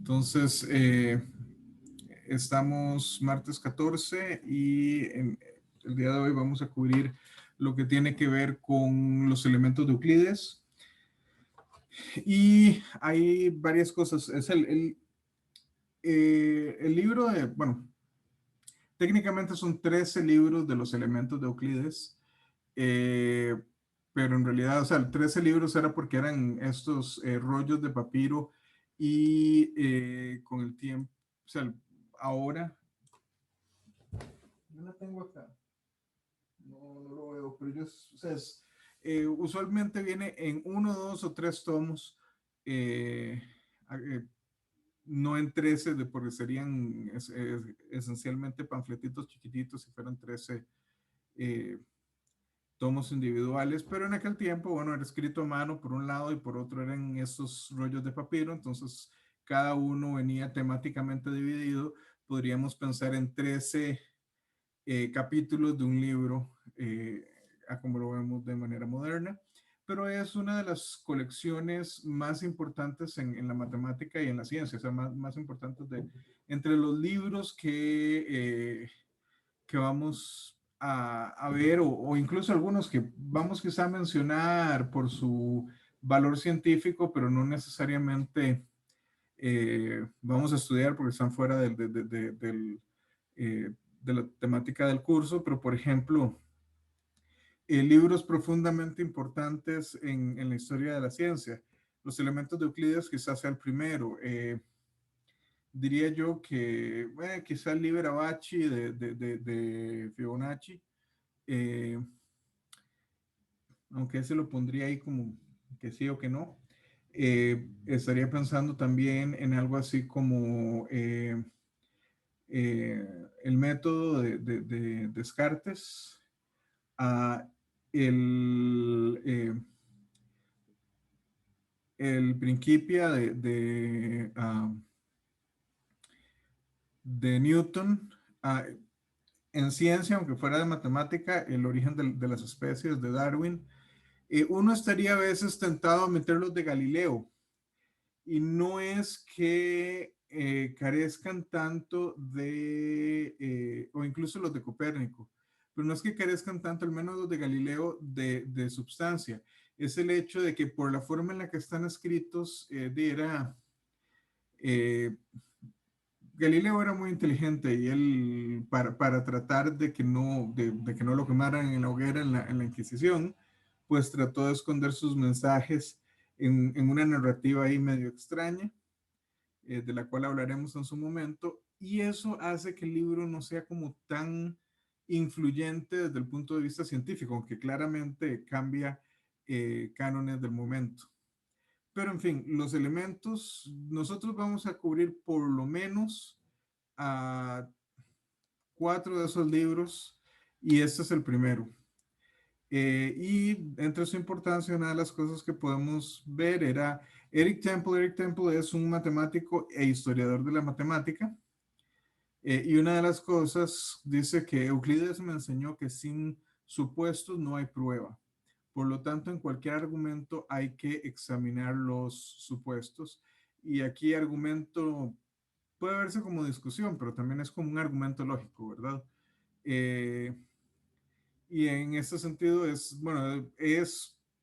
Entonces, estamos martes 14 y el día de hoy vamos a cubrir lo que tiene que ver con los elementos de Euclides. Y hay varias cosas. Es el libro de, bueno, técnicamente son 13 libros de los elementos de Euclides. Pero en realidad, o sea, 13 libros era porque eran estos rollos de papiro y con el tiempo, o sea, ahora, yo la tengo acá, no lo veo, pero yo, o sea, usualmente viene en uno, dos o tres tomos, eh, eh, no en 13, porque serían esencialmente panfletitos chiquititos si fueran 13 tomos individuales, pero en aquel tiempo, bueno, era escrito a mano por un lado y por otro eran estos rollos de papiro, entonces cada uno venía temáticamente dividido. Podríamos pensar en 13 capítulos de un libro, a como lo vemos de manera moderna, pero es una de las colecciones más importantes en la matemática y en la ciencia, o sea, más importantes entre los libros que vamos a ver, o incluso algunos que vamos quizá a mencionar por su valor científico, pero no necesariamente vamos a estudiar porque están fuera de la temática del curso, pero por ejemplo, libros profundamente importantes en la historia de la ciencia. Los elementos de Euclides quizás sea el primero. Diría yo que, bueno, quizá el Liber Abaci de Fibonacci, eh, aunque ese lo pondría ahí como que sí o que no. Estaría pensando también en algo así como el método de Descartes, uh, el, eh, el Principia de Newton, en ciencia, aunque fuera de matemática, el origen de las especies de Darwin. Uno estaría a veces tentado a meter los de Galileo, y no es que carezcan tanto o incluso los de Copérnico, pero no es que carezcan tanto, al menos los de Galileo, de substancia. Es el hecho de que por la forma en la que están escritos, eh, Galileo era muy inteligente y él, para tratar de que no lo quemaran en la hoguera en la Inquisición, pues trató de esconder sus mensajes en una narrativa ahí medio extraña, de la cual hablaremos en su momento, y eso hace que el libro no sea como tan influyente desde el punto de vista científico, aunque claramente cambia cánones del momento. Pero en fin, los elementos, nosotros vamos a cubrir por lo menos a 4 de esos libros, y este es el primero. Y entre su importancia, una de las cosas que podemos ver era Eric Temple. Eric Temple es un matemático e historiador de la matemática. Y una de las cosas dice que Euclides me enseñó que sin supuestos no hay prueba. Por lo tanto, en cualquier argumento hay que examinar los supuestos. Y aquí argumento puede verse como discusión, pero también es como un argumento lógico, ¿verdad? Eh, y en este sentido es, bueno,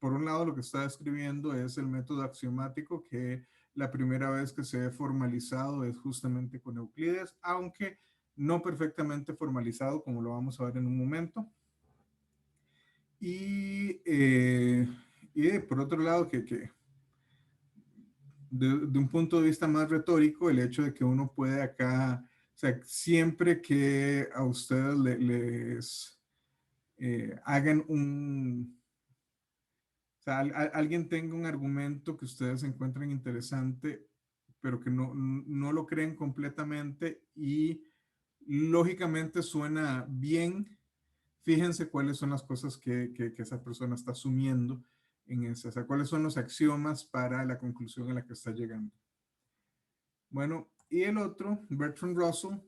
por un lado lo que está describiendo es el método axiomático, que la primera vez que se ve formalizado es justamente con Euclides, aunque no perfectamente formalizado, como lo vamos a ver en un momento. Y por otro lado, que de un punto de vista más retórico, el hecho de que uno puede acá, o sea, siempre que a ustedes les hagan o sea, alguien tenga un argumento que ustedes encuentren interesante, pero que no lo creen completamente y lógicamente suena bien, fíjense cuáles son las cosas que esa persona está asumiendo en esa, o sea, cuáles son los axiomas para la conclusión a la que está llegando. Bueno, y el otro, Bertrand Russell,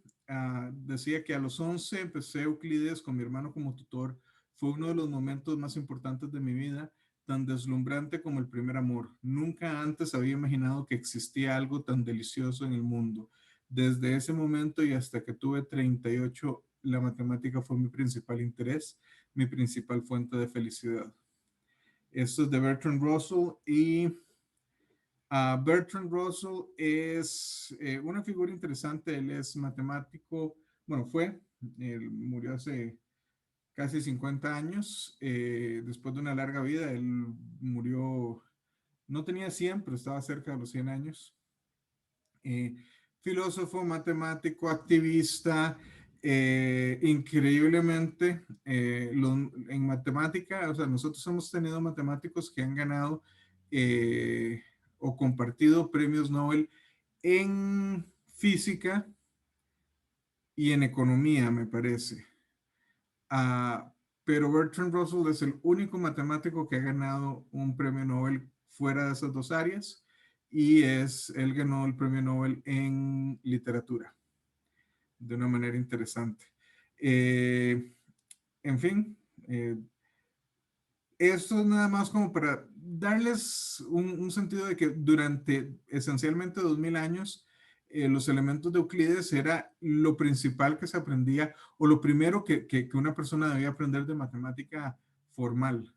decía que a los 11 empecé Euclides con mi hermano como tutor. Fue uno de los momentos más importantes de mi vida. tan deslumbrante como el primer amor. Nunca antes había imaginado que existía algo tan delicioso en el mundo. Desde ese momento y hasta que tuve 38, la matemática fue mi principal interés, mi principal fuente de felicidad. Esto es de Bertrand Russell y Bertrand Russell es una figura interesante. Él es matemático, bueno, él murió hace casi 50 años, después de una larga vida. Él murió, no tenía 100, pero estaba cerca de los 100 años. Eh, Filósofo, matemático, activista, increíblemente, en matemática, o sea, nosotros hemos tenido matemáticos que han ganado eh, o compartido premios Nobel en física y en economía, me parece. Uh, pero Bertrand Russell es el único matemático que ha ganado un premio Nobel fuera de esas dos áreas, y él ganó el premio Nobel en literatura de una manera interesante. Eh, en fin, esto es nada más como para darles un sentido de que durante esencialmente 2000 años, los elementos de Euclides era lo principal que se aprendía, o lo primero que una persona debía aprender de matemática formal,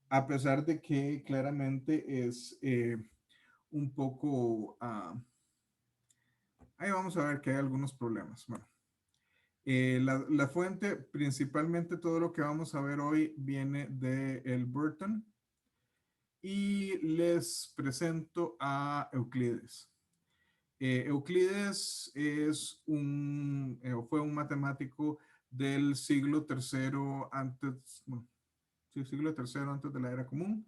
a pesar de que claramente es un poco... ahí vamos a ver que hay algunos problemas. Bueno, la fuente, principalmente todo lo que vamos a ver hoy, viene de el Burton, y les presento a Euclides. Euclides fue un matemático del siglo tercero antes, bueno, sí, siglo tercero antes de la era común.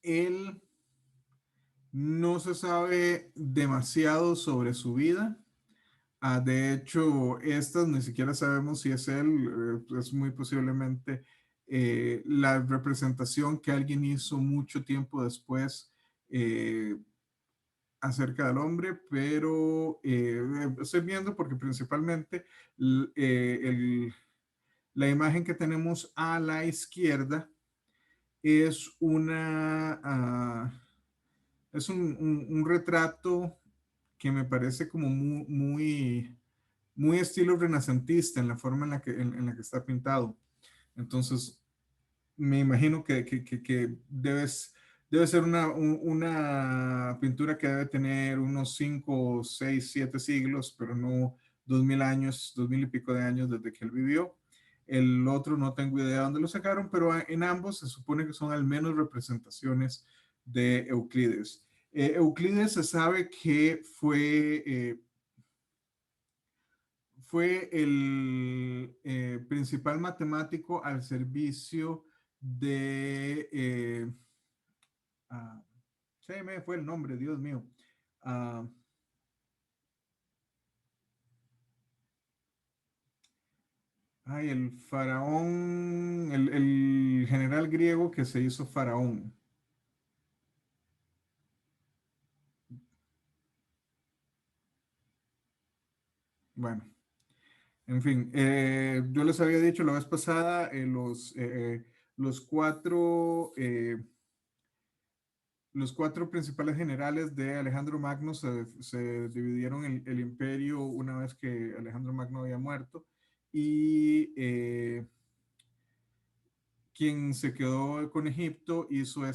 Él no se sabe demasiado sobre su vida. De hecho, estas ni siquiera sabemos si es él. Es muy posiblemente la representación que alguien hizo mucho tiempo después acerca del hombre, pero estoy viendo porque principalmente la imagen que tenemos a la izquierda es un retrato que me parece como muy estilo renacentista en la forma en la que está pintado. Entonces, me imagino que debe ser una pintura que debe tener unos 5, 6, 7 siglos, pero no 2000 años, 2000 y pico de años desde que él vivió. El otro no tengo idea de dónde lo sacaron, pero en ambos se supone que son al menos representaciones de Euclides. Euclides se sabe que fue el principal matemático al servicio de... se me fue el nombre, Dios mío. Ah, el faraón, el general griego que se hizo faraón. Bueno, en fin, yo les había dicho la vez pasada, los cuatro... los cuatro principales generales de Alejandro Magno se dividieron el imperio una vez que Alejandro Magno había muerto, y quien se quedó con Egipto hizo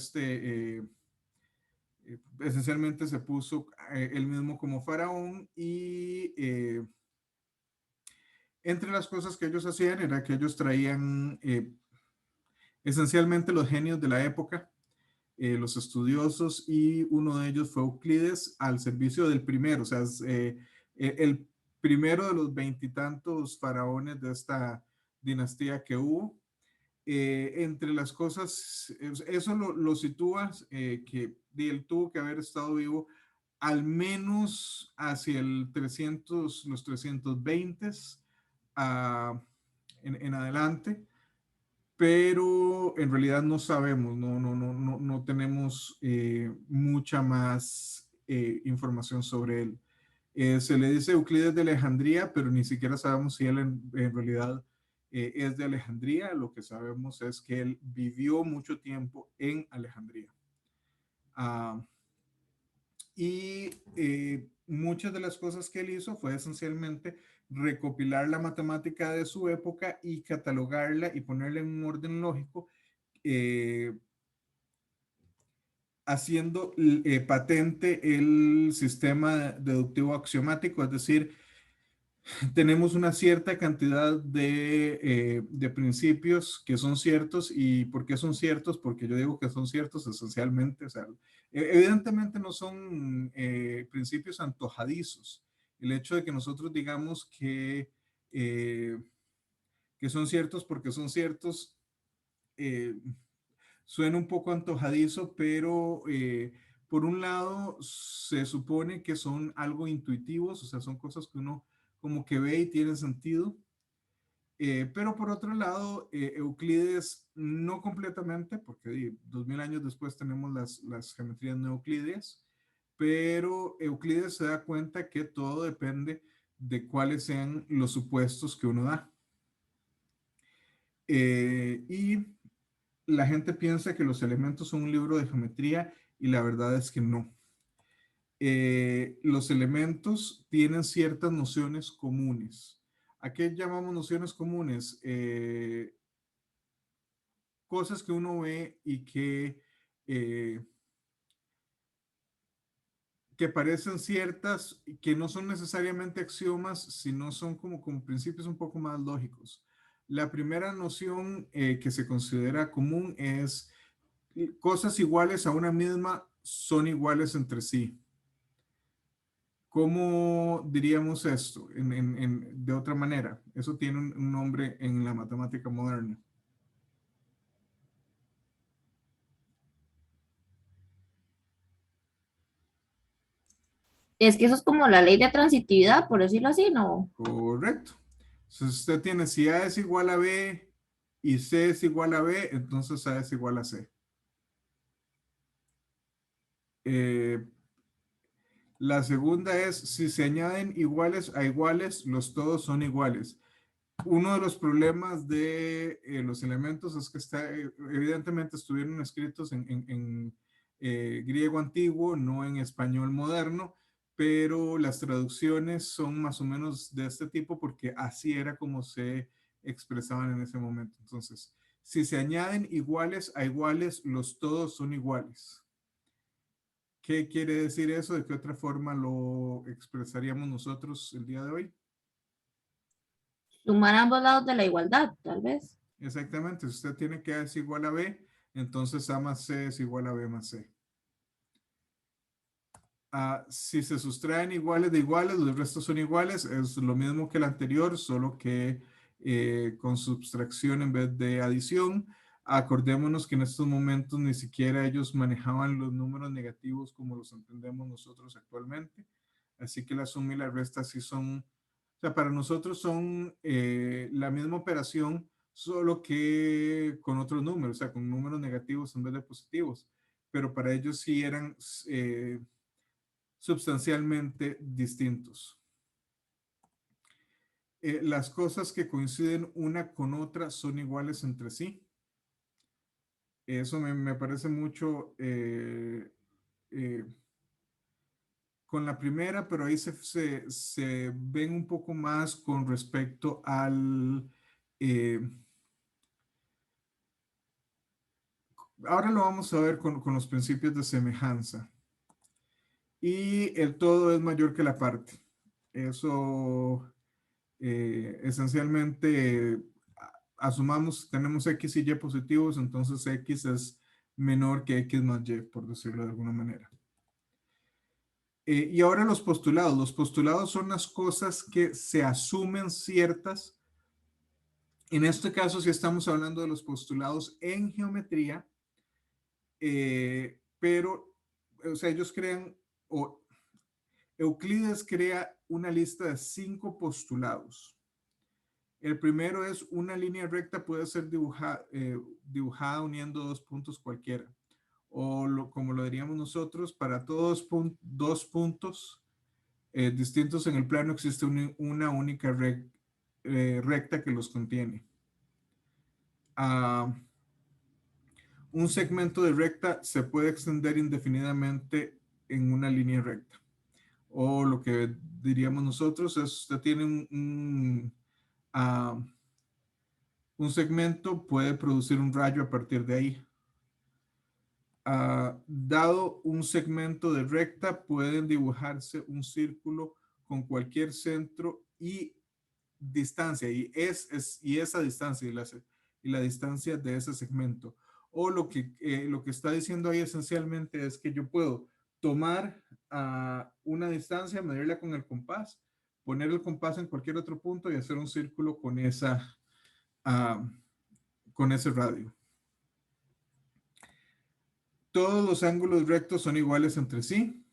esencialmente se puso él mismo como faraón, y entre las cosas que ellos hacían era que ellos traían esencialmente los genios de la época, los estudiosos, y uno de ellos fue Euclides al servicio del primero, o sea, el primero de los veintitantos faraones de esta dinastía que hubo. Entre las cosas, eso lo sitúa que él tuvo que haber estado vivo al menos hacia el 300, los 320 en adelante, pero en realidad no sabemos, no tenemos mucha más información sobre él. Se le dice Euclides de Alejandría, pero ni siquiera sabemos si él en realidad es de Alejandría. Lo que sabemos es que él vivió mucho tiempo en Alejandría. Uh, y muchas de las cosas que él hizo fue esencialmente recopilar la matemática de su época y catalogarla y ponerla en un orden lógico, haciendo patente el sistema deductivo axiomático, es decir, tenemos una cierta cantidad de principios que son ciertos. ¿Y por qué son ciertos? Porque yo digo que son ciertos esencialmente. O sea, evidentemente no son principios antojadizos. El hecho de que nosotros digamos que son ciertos porque son ciertos suena un poco antojadizo, pero por un lado se supone que son algo intuitivos, o sea, son cosas que uno como que ve y tiene sentido. Pero por otro lado, Euclides no completamente, porque 2000 años después tenemos las geometrías no euclideas, pero Euclides se da cuenta que todo depende de cuáles sean los supuestos que uno da. Y la gente piensa que los elementos son un libro de geometría y la verdad es que no. Los elementos tienen ciertas nociones comunes. ¿A qué llamamos nociones comunes? Cosas que uno ve y que parecen ciertas, que no son necesariamente axiomas, sino son como principios un poco más lógicos. La primera noción que se considera común es cosas iguales a una misma son iguales entre sí. ¿Cómo diríamos esto de otra manera? Eso tiene un nombre en la matemática moderna. Es que eso es como la ley de transitividad, por decirlo así, ¿no? Correcto. Entonces usted tiene si A es igual a B y C es igual a B, entonces A es igual a C. Eh, la segunda es si se añaden iguales a iguales, los todos son iguales. Uno de los problemas de los elementos es que evidentemente estuvieron escritos en griego antiguo, no en español moderno, pero las traducciones son más o menos de este tipo porque así era como se expresaban en ese momento. Entonces, si se añaden iguales a iguales, los todos son iguales. ¿Qué quiere decir eso? ¿De qué otra forma lo expresaríamos nosotros el día de hoy? Sumar ambos lados de la igualdad, tal vez. Exactamente, si usted tiene que A es igual a B, entonces A más C es igual a B más C. Si se sustraen iguales de iguales, los restos son iguales, es lo mismo que el anterior, solo que con subtracción en vez de adición. Acordémonos que en estos momentos ni siquiera ellos manejaban los números negativos como los entendemos nosotros actualmente. Así que la suma y la resta sí son, o sea, para nosotros son la misma operación, solo que con otros números, o sea, con números negativos en vez de positivos. Pero para ellos sí eran sustancialmente distintos. Las cosas que coinciden una con otra son iguales entre sí. Eso me parece mucho con la primera, pero ahí se ven un poco más con respecto al... Eh, ahora lo vamos a ver con los principios de semejanza. Y el todo es mayor que la parte. Eso esencialmente asumamos, tenemos X y Y positivos, entonces X es menor que X más Y, por decirlo de alguna manera. Y ahora los postulados. Los postulados son las cosas que se asumen ciertas. En este caso, si estamos hablando de los postulados en geometría, pero, o sea, ellos crean, o Euclides crea una lista de 5 postulados. El primero es una línea recta puede ser dibujada uniendo dos puntos cualquiera. O como lo diríamos nosotros, para todos dos puntos distintos en el plano existe una única recta que los contiene. ah, un segmento de recta se puede extender indefinidamente en una línea recta. O lo que diríamos nosotros es, usted tiene ah, un segmento, puede producir un rayo a partir de ahí. Dado un segmento de recta, pueden dibujarse un círculo con cualquier centro y distancia, y esa distancia, y la distancia de ese segmento. O lo que está diciendo ahí esencialmente es que yo puedo tomar una distancia, medirla con el compás, poner el compás en cualquier otro punto y hacer un círculo uh, con ese radio. Todos los ángulos rectos son iguales entre sí.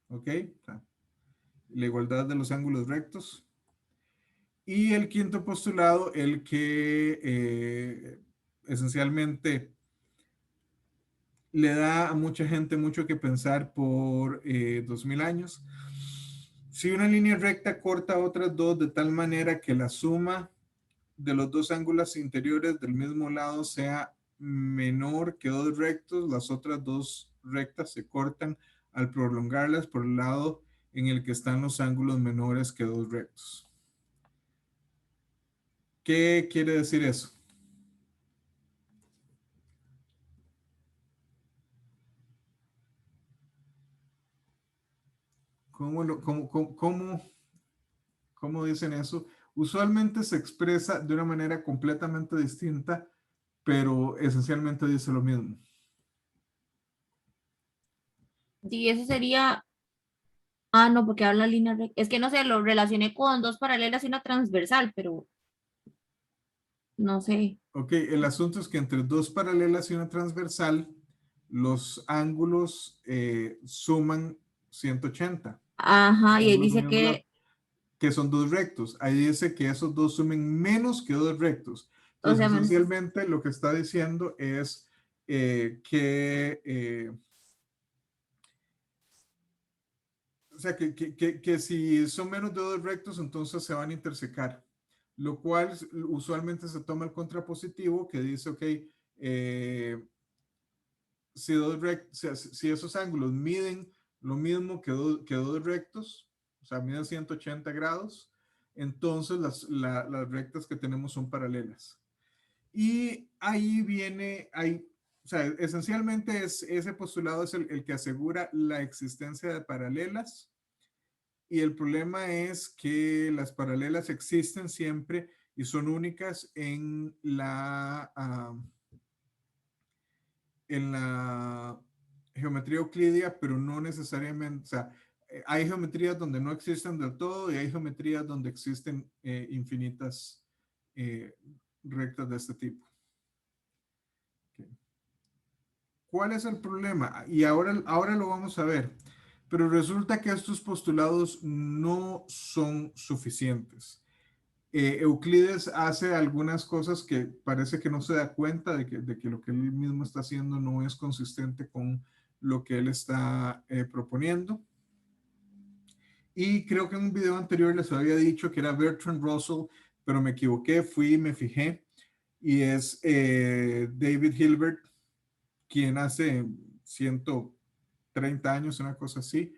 ¿Ok? La igualdad de los ángulos rectos. Y el quinto postulado, el que esencialmente le da a mucha gente mucho que pensar por 2000 años. Si una línea recta corta otras dos de tal manera que la suma de los dos ángulos interiores del mismo lado sea menor que dos rectos, las otras dos rectas se cortan al prolongarlas por el lado en el que están los ángulos menores que dos rectos. ¿Qué quiere decir eso? ¿Cómo dicen eso? Usualmente se expresa de una manera completamente distinta, pero esencialmente dice lo mismo. Y eso sería, no, porque habla línea recta. Es que no sé, lo relacioné con dos paralelas y una transversal, pero no sé. Ok, el asunto es que entre dos paralelas y una transversal, los ángulos suman 180. Ajá, Los y ahí ángulos dice del mismo lado, que, que son dos rectos. Ahí dice que esos dos sumen menos que dos rectos. o Entonces, sea, esencialmente lo que está diciendo es o sea, que si son menos de dos rectos, entonces se van a intersecar, lo cual usualmente se toma el contrapositivo que dice, ok, si esos ángulos miden lo mismo que dos rectos, o sea, miden 180 grados, entonces las rectas que tenemos son paralelas. Y ahí viene, o sea, esencialmente ese postulado es el que asegura la existencia de paralelas. Y el problema es que las paralelas existen siempre y son únicas en la geometría euclídea, pero no necesariamente, o sea, hay geometrías donde no existen del todo y hay geometrías donde existen infinitas eh, rectas de este tipo. Okay. ¿Cuál es el problema? Y ahora lo vamos a ver, pero resulta que estos postulados no son suficientes. Euclides hace algunas cosas que parece que no se da cuenta de que lo que él mismo está haciendo no es consistente con lo que él está proponiendo. Y creo que en un video anterior les había dicho que era Bertrand Russell, pero me equivoqué, fui y me fijé. Y es David Hilbert, quien hace 130 años, una cosa así,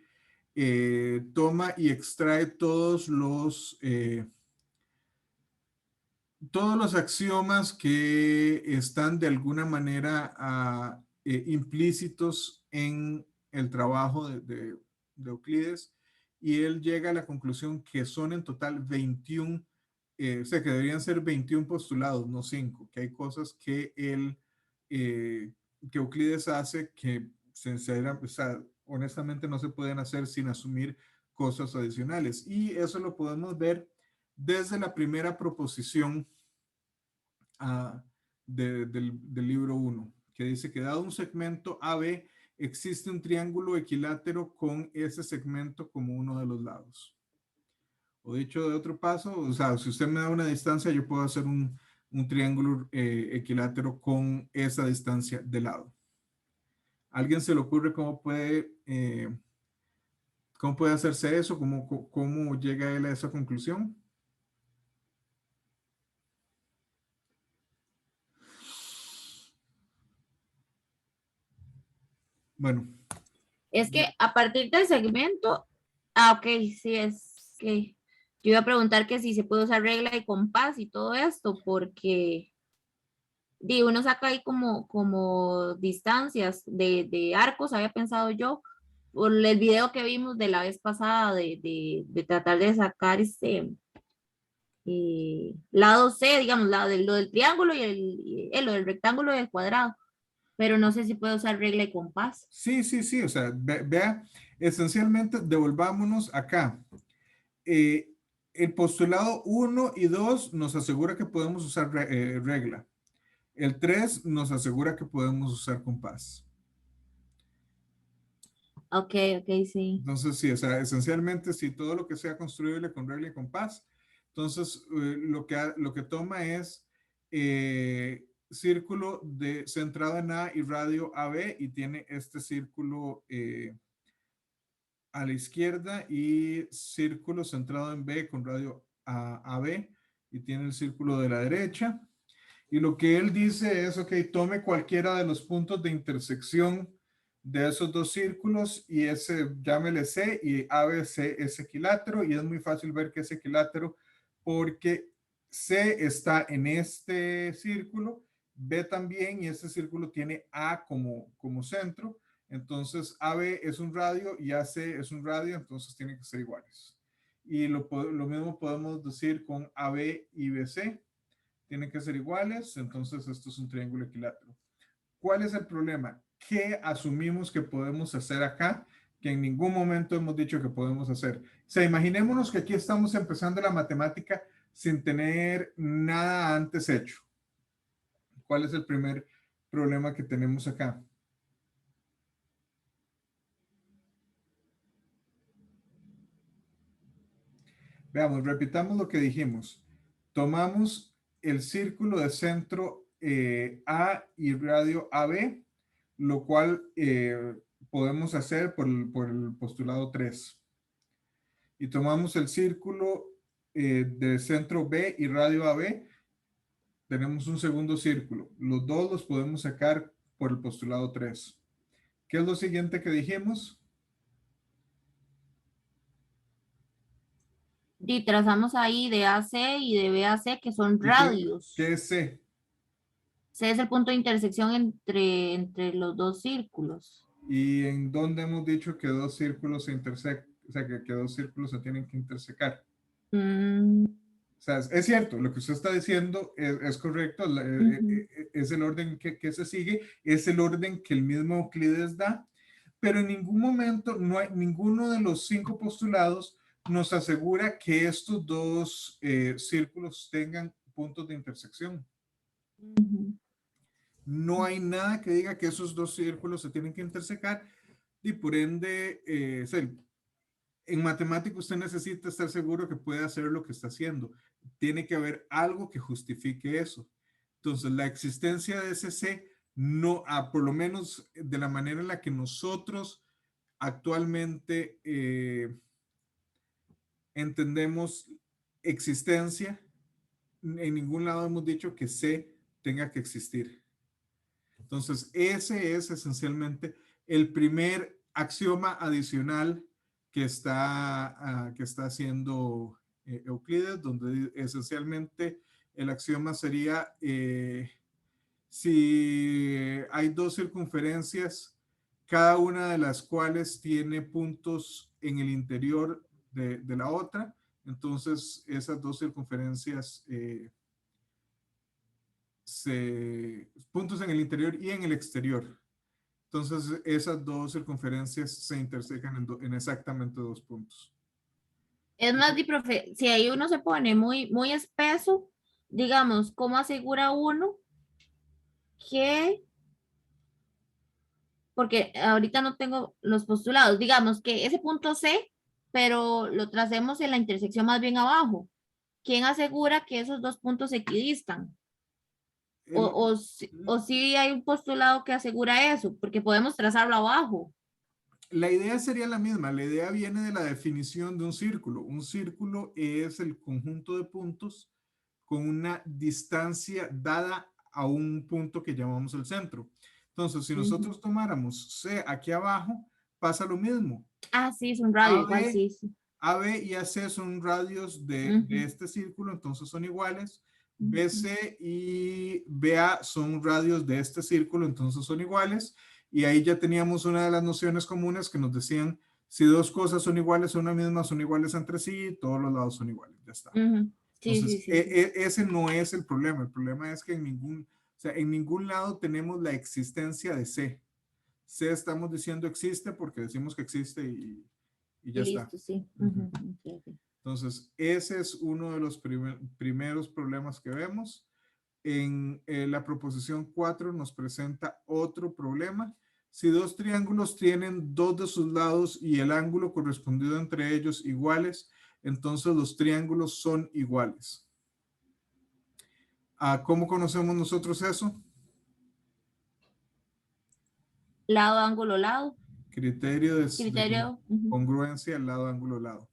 toma y extrae todos los axiomas que están de alguna manera implícitos en el trabajo de Euclides, y él llega a la conclusión que son en total 21, o sea, que deberían ser 21 postulados, no 5, que hay cosas eh, que Euclides hace que o sea, honestamente no se pueden hacer sin asumir cosas adicionales. Y eso lo podemos ver desde la primera proposición del libro 1, que dice que dado un segmento AB, existe un triángulo equilátero con ese segmento como uno de los lados. O dicho de otro paso, o sea, si usted me da una distancia, yo puedo hacer un triángulo equilátero con esa distancia de lado. ¿A alguien se le ocurre cómo puede hacerse eso? ¿Cómo llega él a esa conclusión? Bueno, Es que a partir del segmento, ok, sí, es que yo iba a preguntar que si se puede usar regla y compás y todo esto, porque uno saca ahí como distancias de arcos, había pensado yo, por el video que vimos de la vez pasada de tratar de sacar lado C, digamos, lo del triángulo lo del rectángulo y el cuadrado, pero no sé si puedo usar regla y compás. sí, sí, sí, o sea, vea, esencialmente devolvámonos acá. Eh, el postulado 1 y 2 nos asegura que podemos usar regla. El 3 nos asegura que podemos usar compás. Ok, ok, sí. Entonces, sí, o sea, esencialmente, si todo lo que sea construible con regla y compás, entonces lo que toma es círculo centrado en A y radio AB y tiene este círculo a la izquierda y círculo centrado en B con radio AB y tiene el círculo de la derecha. Y lo que él dice es, ok, tome cualquiera de los puntos de intersección de esos dos círculos y ese, llámele C y ABC es equilátero y es muy fácil ver que es equilátero porque C está en este círculo, B también y este círculo tiene A como centro, entonces AB es un radio y AC es un radio, entonces tienen que ser iguales. Y lo mismo podemos decir con AB y BC, tienen que ser iguales, entonces esto es un triángulo equilátero. ¿Cuál es el problema? ¿Qué asumimos que podemos hacer acá que en ningún momento hemos dicho que podemos hacer? O sea, imaginémonos que aquí estamos empezando la matemática sin tener nada antes hecho. ¿Cuál es el primer problema que tenemos acá? Veamos, repitamos lo que dijimos. Tomamos el círculo de centro A y radio AB, lo cual podemos hacer por el postulado 3. Y tomamos el círculo de centro B y radio AB, tenemos un segundo círculo. Los dos los podemos sacar por el postulado 3. ¿Qué es lo siguiente que dijimos? Y trazamos ahí de AC y de BAC, que son ¿Y qué radios. es C? C es el punto de intersección entre los dos círculos. ¿Y en dónde hemos dicho que dos círculos se intersecan? O sea, que dos círculos se tienen que intersecar. Mm, O sea, es cierto, lo que usted está diciendo es correcto, ujú. es el orden que se sigue, es el orden que el mismo Euclides da, pero en ningún momento, no hay, ninguno de los 5 postulados nos asegura que estos dos círculos tengan puntos de intersección. Ujú. No hay nada que diga que esos dos círculos se tienen que intersecar y por ende, en matemática usted necesita estar seguro que puede hacer lo que está haciendo. Tiene que haber algo que justifique eso. Entonces, la existencia de ese C, no, por lo menos de la manera en la que nosotros actualmente entendemos existencia, en ningún lado hemos dicho que C tenga que existir. Entonces, ese es esencialmente el primer axioma adicional que está haciendo Euclides, donde esencialmente el axioma sería si hay dos circunferencias, cada una de las cuales tiene puntos en el interior de la otra, entonces esas dos circunferencias puntos en el interior y en el exterior. Entonces, esas dos circunferencias se intersecan en exactamente 2 puntos. Es más, profe, si ahí uno se pone muy espeso, digamos, ¿cómo asegura uno que, porque ahorita no tengo los postulados, digamos que ese punto C, pero lo tracemos en la intersección más bien abajo? ¿Quién asegura que esos dos puntos se equidistan? El- O si hay un postulado que asegura eso, porque podemos trazarlo abajo. la idea sería la misma. La idea viene de la definición de un círculo. Un círculo es el conjunto de puntos con una distancia dada a un punto que llamamos el centro. Entonces, si Ujú. nosotros tomáramos C aquí abajo, pasa lo mismo. Ah, sí, es un radio igual, AB, sí, sí. AB y AC son radios de Ujú, este círculo, entonces son iguales. ujú, BC y BA son radios de este círculo, entonces son iguales. Y ahí ya teníamos una de las nociones comunes que nos decían, si dos cosas son iguales a una misma, son iguales entre sí, todos los lados son iguales, ya está. ujú. Sí, sí, Entonces, sí, sí. ese no es el problema es que o sea, en ningún lado tenemos la existencia de C. C estamos diciendo existe porque decimos que existe y Y ya está. listo, sí. Ujú. Ujú, ok, ok. Entonces, ese es uno de los primeros problemas que vemos. En la proposición 4 nos presenta otro problema. Si dos triángulos tienen dos de sus lados y el ángulo correspondido entre ellos iguales, entonces los triángulos son iguales. ¿Cómo conocemos nosotros eso? Lado, ángulo, lado. Criterio de Criterio. Ujú. congruencia, lado, ángulo, lado.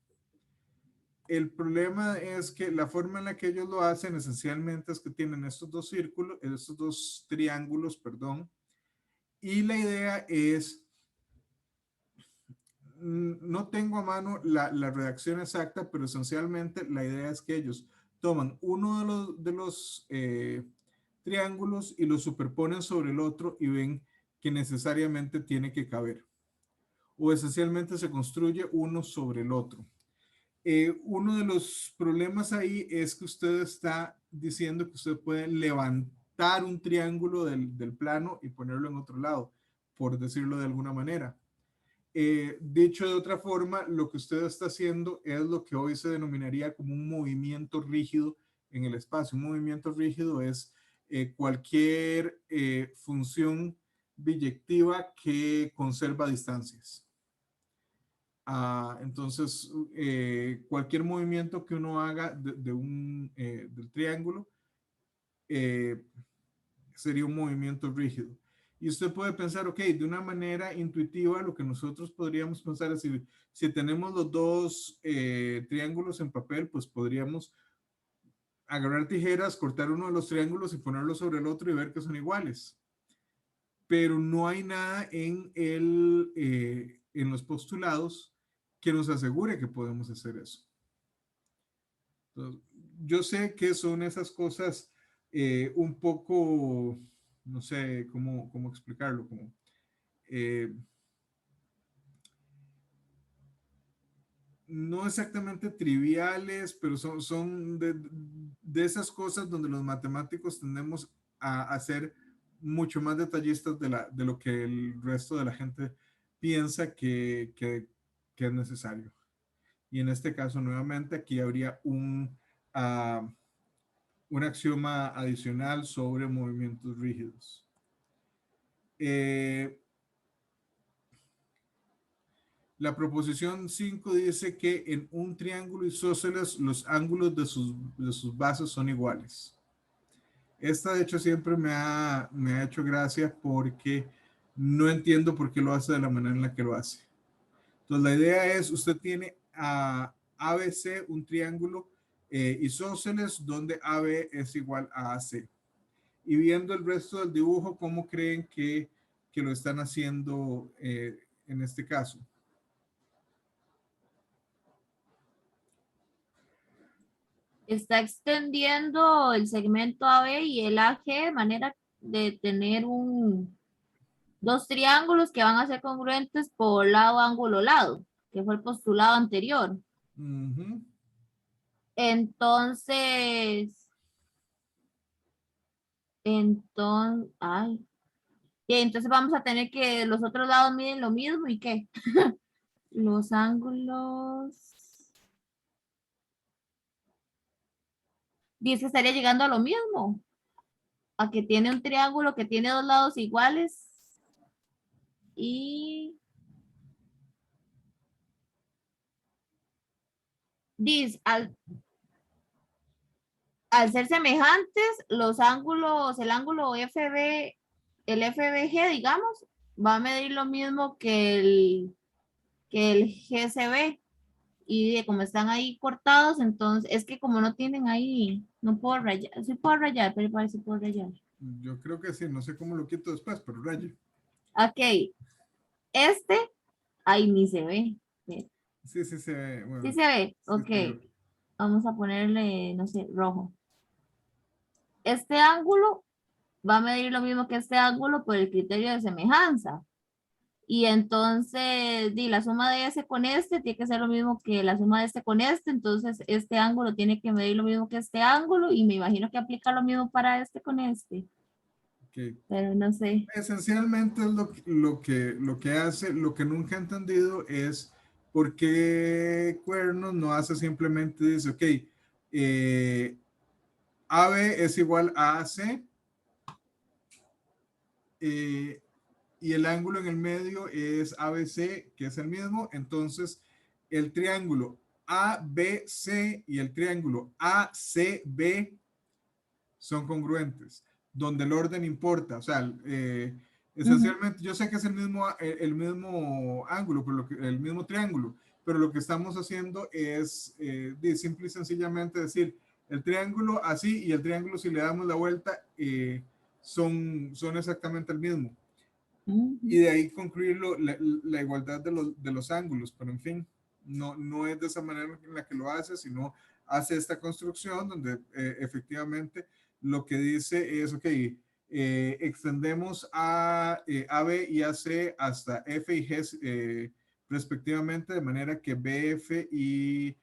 El problema es que la forma en la que ellos lo hacen esencialmente es que tienen estos dos círculos, estos dos triángulos, perdón, y la idea es, no tengo a mano la redacción exacta, pero esencialmente la idea es que ellos toman uno de los triángulos y lo superponen sobre el otro y ven que necesariamente tiene que caber. O esencialmente se construye uno sobre el otro. Uno de los problemas ahí es que usted está diciendo que usted puede levantar un triángulo del plano y ponerlo en otro lado, por decirlo de alguna manera. Dicho de otra forma, lo que usted está haciendo es lo que hoy se denominaría como un movimiento rígido en el espacio. Un movimiento rígido es cualquier función biyectiva que conserva distancias. Entonces, cualquier movimiento que uno haga del triángulo eh, sería un movimiento rígido. Y usted puede pensar, ok, de una manera intuitiva, lo que nosotros podríamos pensar es, si tenemos los dos triángulos en papel, pues podríamos agarrar tijeras, cortar uno de los triángulos y ponerlo sobre el otro y ver que son iguales. Pero no hay nada en los postulados que nos asegure que podemos hacer eso. Entonces, yo sé que son esas cosas un poco, no sé cómo explicarlo, como eh, no exactamente triviales, pero son de esas cosas donde los matemáticos tendemos a ser mucho más detallistas de lo que el resto de la gente piensa que es necesario. Y en este caso, nuevamente, aquí habría un axioma adicional sobre movimientos rígidos. Eh, la proposición 5 dice que en un triángulo isósceles los ángulos de sus bases son iguales. Esta de hecho siempre me ha hecho gracia porque no entiendo por qué lo hace de la manera en la que lo hace. Entonces la idea es, usted tiene a ABC, un triángulo isósceles donde AB es igual a AC. Y viendo el resto del dibujo, ¿cómo creen que lo están haciendo en este caso? Está extendiendo el segmento AB y el AG de manera de tener dos triángulos que van a ser congruentes por lado, ángulo, lado, que fue el postulado anterior. Ujú. Entonces, ay, y entonces vamos a tener que los otros lados miden lo mismo y qué. Los ángulos. Dice que estaría llegando a lo mismo, a que tiene un triángulo que tiene dos lados iguales y dice, al ser semejantes, los ángulos, el ángulo FB, el FBG, digamos, va a medir lo mismo que el GCB. Y como están ahí cortados, entonces es que como no tienen ahí, no puedo rayar, sí puedo rayar, pero parece que puedo rayar. Yo creo que sí, no sé cómo lo quito después, pero rayo. Ok, este, ahí ni se ve. Sí, sí se ve, Sí bueno, se ve, sí ok. se ve. Vamos a ponerle, no sé, rojo. Este ángulo va a medir lo mismo que este ángulo por el criterio de semejanza. Y entonces, di, la suma de ese con este tiene que ser lo mismo que la suma de este con este. Entonces, este ángulo tiene que medir lo mismo que este ángulo. Y me imagino que aplica lo mismo para este con este. Ok. Pero no sé. Esencialmente es lo que hace, lo que nunca he entendido es por qué Cuernos no hace simplemente, dice, ok, AB es igual a AC, eh, y el ángulo en el medio es ABC, que es el mismo, entonces el triángulo ABC y el triángulo ACB son congruentes, donde el orden importa, o sea, Ujú. esencialmente yo sé que es el mismo ángulo, pero el mismo triángulo, pero lo que estamos haciendo es simple y sencillamente decir el triángulo así y el triángulo si le damos la vuelta son exactamente el mismo y Ujú. de ahí concluirlo la igualdad de los ángulos, pero en fin, no es de esa manera en la que lo hace, sino hace esta construcción donde efectivamente lo que dice es, ok, extendemos a AB y AC hasta F y G respectivamente, de manera que BF y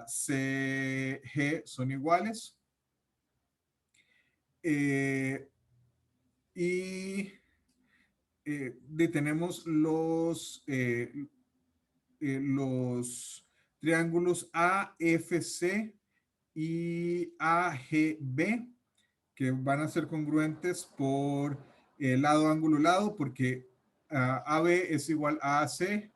CG son iguales. Eh, y tenemos los triángulos AFC y AGB que van a ser congruentes por lado, ángulo, lado, porque AB es igual a AC,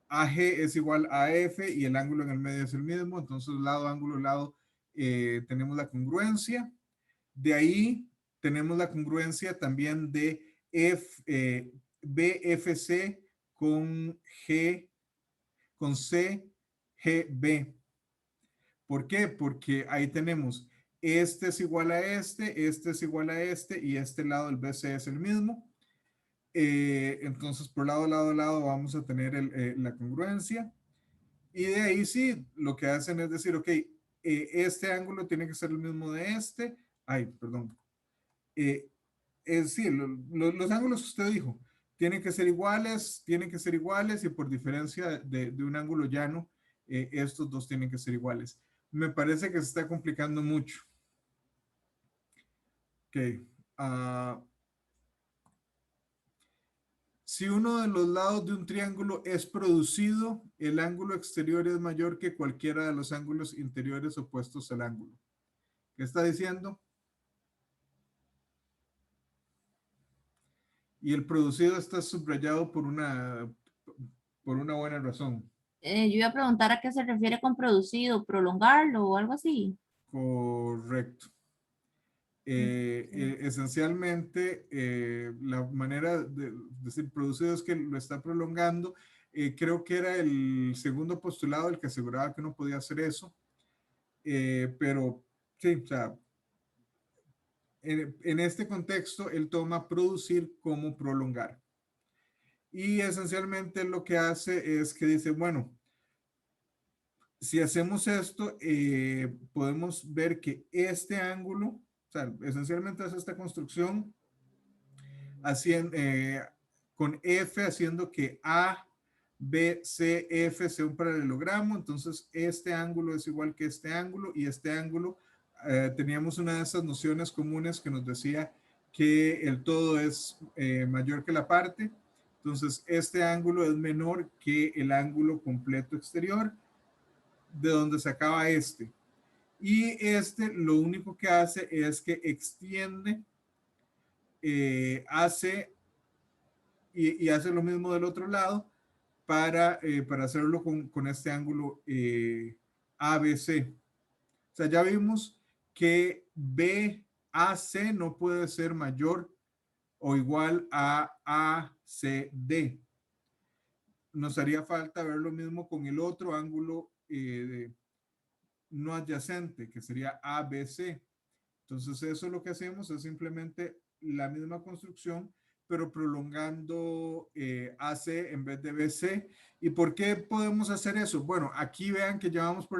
AG es igual a AF y el ángulo en el medio es el mismo, entonces lado, ángulo, lado, tenemos la congruencia. De ahí tenemos la congruencia también de BFC con G, con C, GB. ¿Por qué? Porque ahí tenemos este es igual a este es igual a este y este lado del BC es el mismo. Entonces, por lado, vamos a tener la congruencia. Y de ahí sí, lo que hacen es decir, ok, este ángulo tiene que ser el mismo de este. Ay, perdón. Eh, sí, los ángulos que usted dijo tienen que ser iguales y por diferencia de un ángulo llano, estos dos tienen que ser iguales. Me parece que se está complicando mucho. Ok. Uh, si uno de los lados de un triángulo es producido, el ángulo exterior es mayor que cualquiera de los ángulos interiores opuestos al ángulo. ¿Qué está diciendo? Y el producido está subrayado por una buena razón. Yo iba a preguntar a qué se refiere con producido, prolongarlo o algo así. Correcto. Ok. Esencialmente, la manera de decir producido es que lo está prolongando. Creo que era el segundo postulado el que aseguraba que no podía hacer eso. Pero sí, o sea, en este contexto, él toma producir como prolongar. Y esencialmente lo que hace es que dice, bueno, si hacemos esto, podemos ver que este ángulo, o sea, esencialmente hace esta construcción haciendo, con F haciendo que A, B, C, F sea un paralelogramo. Entonces, este ángulo es igual que este ángulo y este ángulo, teníamos una de esas nociones comunes que nos decía que el todo es mayor que la parte. Entonces, este ángulo es menor que el ángulo completo exterior de donde se acaba este. Y este lo único que hace es que extiende, hace y hace lo mismo del otro lado para hacerlo con este ángulo ABC. O sea, ya vimos que BAC no puede ser mayor o igual a ACD. Nos haría falta ver lo mismo con el otro ángulo no adyacente, que sería ABC. Entonces eso lo que hacemos es simplemente la misma construcción, pero prolongando AC en vez de BC. ¿Y por qué podemos hacer eso? Bueno, aquí vean que ya vamos por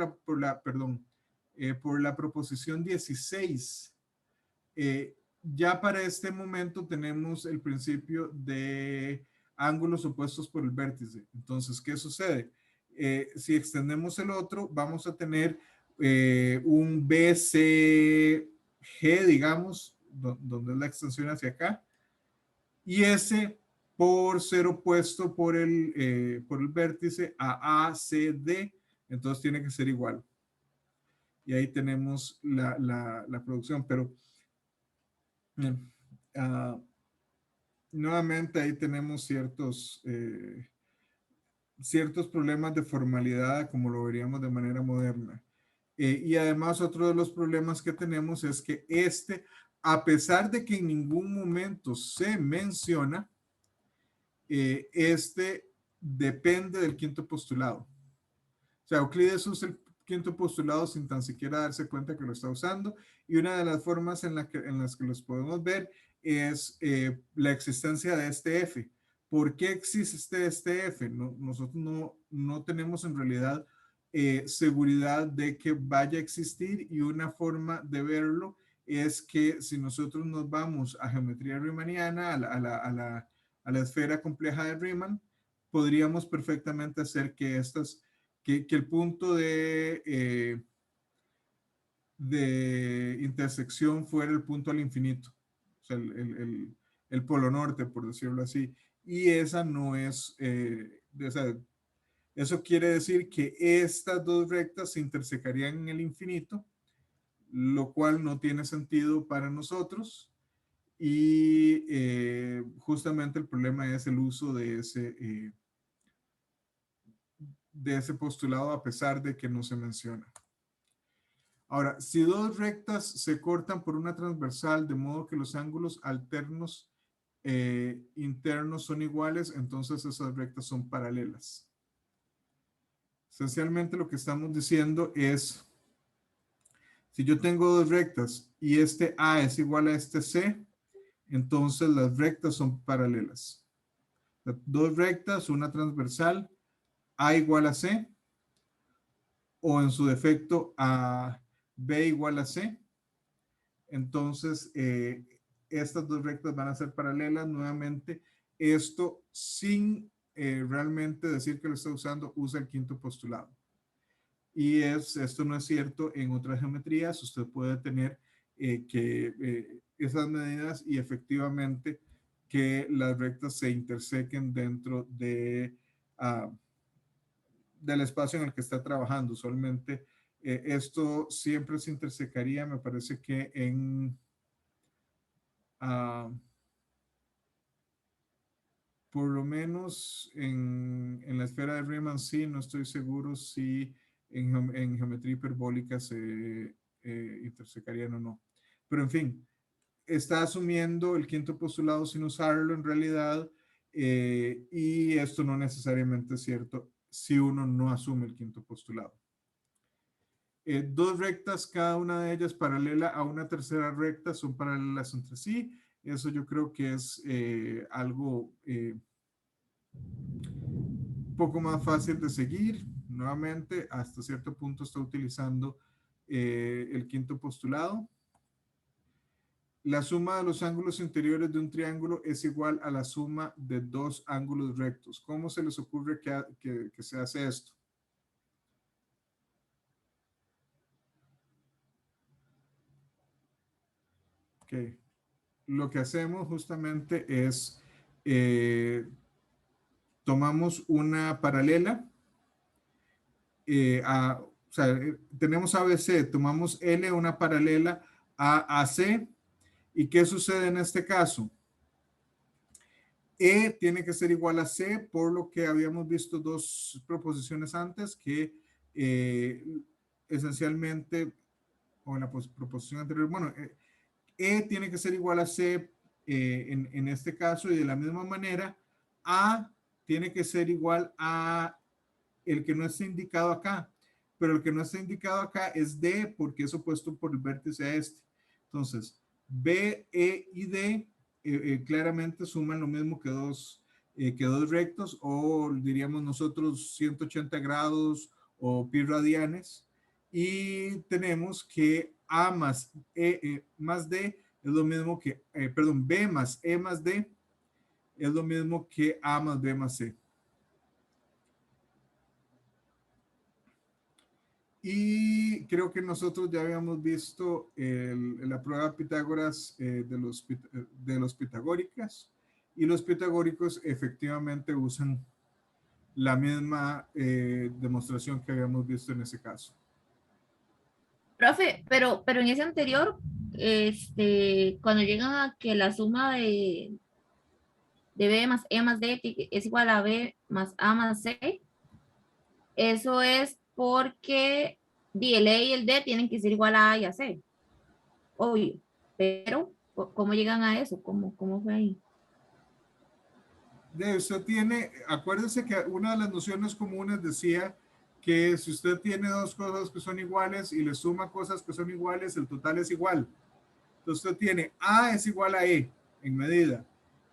la proposición 16. Ya para este momento tenemos el principio de ángulos opuestos por el vértice. Entonces, ¿qué sucede? Si extendemos el otro, vamos a tener un BCG, digamos, donde es la extensión hacia acá, y ese por ser opuesto por el vértice a ACD, entonces tiene que ser igual. Y ahí tenemos la producción, pero uh, nuevamente ahí tenemos ciertos problemas de formalidad, como lo veríamos de manera moderna. Y además otro de los problemas que tenemos es que a pesar de que en ningún momento se menciona, depende del quinto postulado. O sea, Euclides usa el quinto postulado sin tan siquiera darse cuenta que lo está usando, y una de las formas en las que los podemos ver es la existencia de este F. ¿Por qué existe este F? Nosotros no tenemos en realidad seguridad de que vaya a existir, y una forma de verlo es que si nosotros nos vamos a geometría riemanniana, a la esfera compleja de Riemann, podríamos perfectamente hacer que el punto de intersección fuera el punto al infinito, o sea, el polo norte, por decirlo así. Y esa no es, o sea, eso quiere decir que estas dos rectas se intersecarían en el infinito, lo cual no tiene sentido para nosotros. Y justamente el problema es el uso de ese postulado, a pesar de que no se menciona. Ahora, si dos rectas se cortan por una transversal de modo que los ángulos alternos internos son iguales, entonces esas rectas son paralelas. Esencialmente lo que estamos diciendo es, si yo tengo dos rectas y este A es igual a este C, entonces las rectas son paralelas. Dos rectas, una transversal, A igual a C, o en su defecto a B igual a C. Entonces, estas dos rectas van a ser paralelas nuevamente. Esto sin realmente decir que lo está usando, usa el quinto postulado. Y esto no es cierto en otras geometrías. Usted puede tener esas medidas y efectivamente que las rectas se intersequen dentro del espacio en el que está trabajando. Usualmente esto siempre se intersecaría, me parece que por lo menos en la esfera de Riemann, sí, no estoy seguro si en geometría hiperbólica se intersecarían o no. Pero en fin, está asumiendo el quinto postulado sin usarlo en realidad, y esto no necesariamente es cierto si uno no asume el quinto postulado. Dos rectas, cada una de ellas paralela a una tercera recta, son paralelas entre sí. Eso yo creo que es algo un poco más fácil de seguir. Nuevamente, hasta cierto punto está utilizando el quinto postulado. La suma de los ángulos interiores de un triángulo es igual a la suma de dos ángulos rectos. ¿Cómo se les ocurre que se hace esto? Okay. Lo que hacemos justamente es tomamos una paralela o sea, tenemos ABC, tomamos L, una paralela a AC. ¿Y qué sucede en este caso? E tiene que ser igual a C, por lo que habíamos visto dos proposiciones antes, que esencialmente, o en la proposición anterior, bueno, E tiene que ser igual a C en este caso, y de la misma manera, A tiene que ser igual a el que no está indicado acá, pero el que no está indicado acá es D, porque es opuesto por el vértice a este. Entonces, B, E y D claramente suman lo mismo que dos rectos, o diríamos nosotros 180 grados o pi radianes. Y tenemos que A más más D es lo mismo que, perdón, B más E más D es lo mismo que A más B más C. Y creo que nosotros ya habíamos visto la prueba de Pitágoras de los pitagóricas, y los pitagóricos efectivamente usan la misma demostración que habíamos visto en ese caso. Profe, pero en ese anterior, cuando llegan a que la suma de B más E más D es igual a B más A más C, eso es porque el E y el D tienen que ser igual a A y a C, obvio. Pero, ¿cómo llegan a eso? ¿Cómo fue ahí? Usted tiene, acuérdese que una de las nociones comunes decía que si usted tiene dos cosas que son iguales y le suma cosas que son iguales, el total es igual. Entonces usted tiene A es igual a E en medida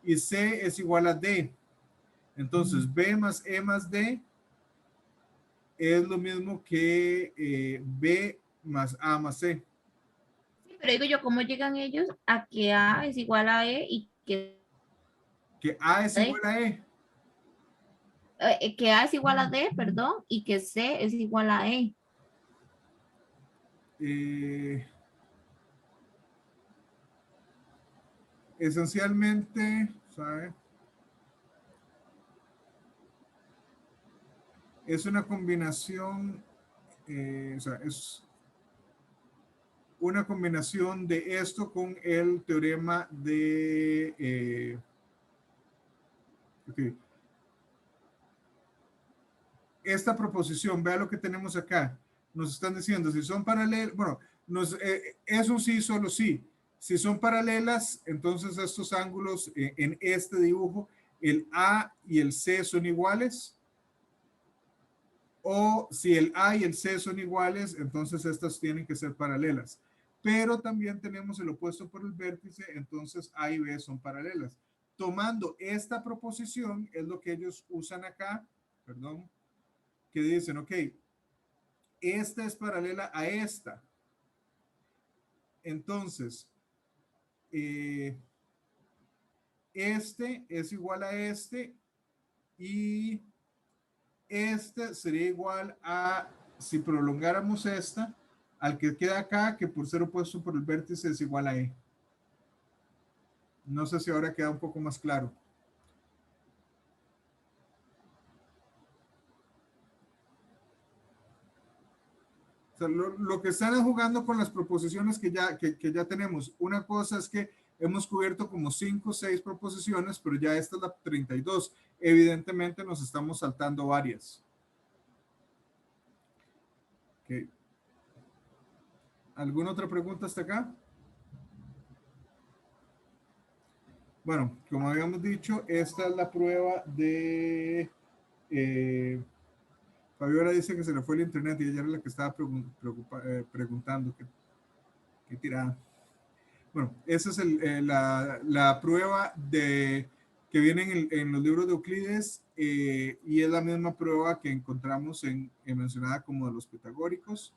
y C es igual a D. Entonces B más E más D es lo mismo que B más A más C. Sí, pero digo yo, ¿cómo llegan ellos a que A es igual a E y Que A es igual a E. Que A es igual a D, perdón, y que C es igual a E? Eh, Esencialmente, ¿sabe? Es una combinación, o sea, es una combinación de esto con el teorema de... okay. Esta proposición, vea lo que tenemos acá. Nos están diciendo si son paralelas, bueno, es un sí, solo sí. Si son paralelas, entonces estos ángulos en este dibujo, el A y el C son iguales. O si el A y el C son iguales, entonces estas tienen que ser paralelas. Pero también tenemos el opuesto por el vértice, entonces A y B son paralelas. Tomando esta proposición, es lo que ellos usan acá, perdón, que dicen, ok, esta es paralela a esta. Entonces, este es igual a este y este sería igual a, si prolongáramos esta, al que queda acá, que por ser opuesto por el vértice es igual a E. No sé si ahora queda un poco más claro. O sea, lo que están es jugando con las proposiciones que ya tenemos. Una cosa es que hemos cubierto como 5 o 6 proposiciones, pero ya esta es la 32. Evidentemente nos estamos saltando varias. Okay. ¿Alguna otra pregunta hasta acá? Bueno, como habíamos dicho, esta es la prueba de... Fabiola dice que se le fue el internet y ella era la que estaba preguntando qué tirada. Bueno, esa es la prueba que viene en los libros de Euclides y es la misma prueba que encontramos mencionada como de los pitagóricos.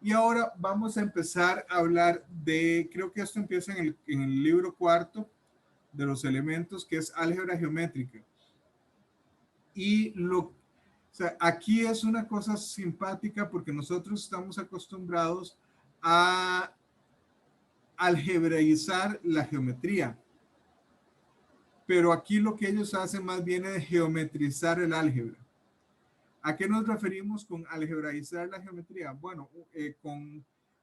Y ahora vamos a empezar a hablar creo que esto empieza en el libro cuarto de los elementos, que es álgebra geométrica. Y o sea, aquí es una cosa simpática porque nosotros estamos acostumbrados a algebraizar la geometría. Pero aquí lo que ellos hacen más bien es geometrizar el álgebra. ¿A qué nos referimos con algebraizar la geometría? Bueno,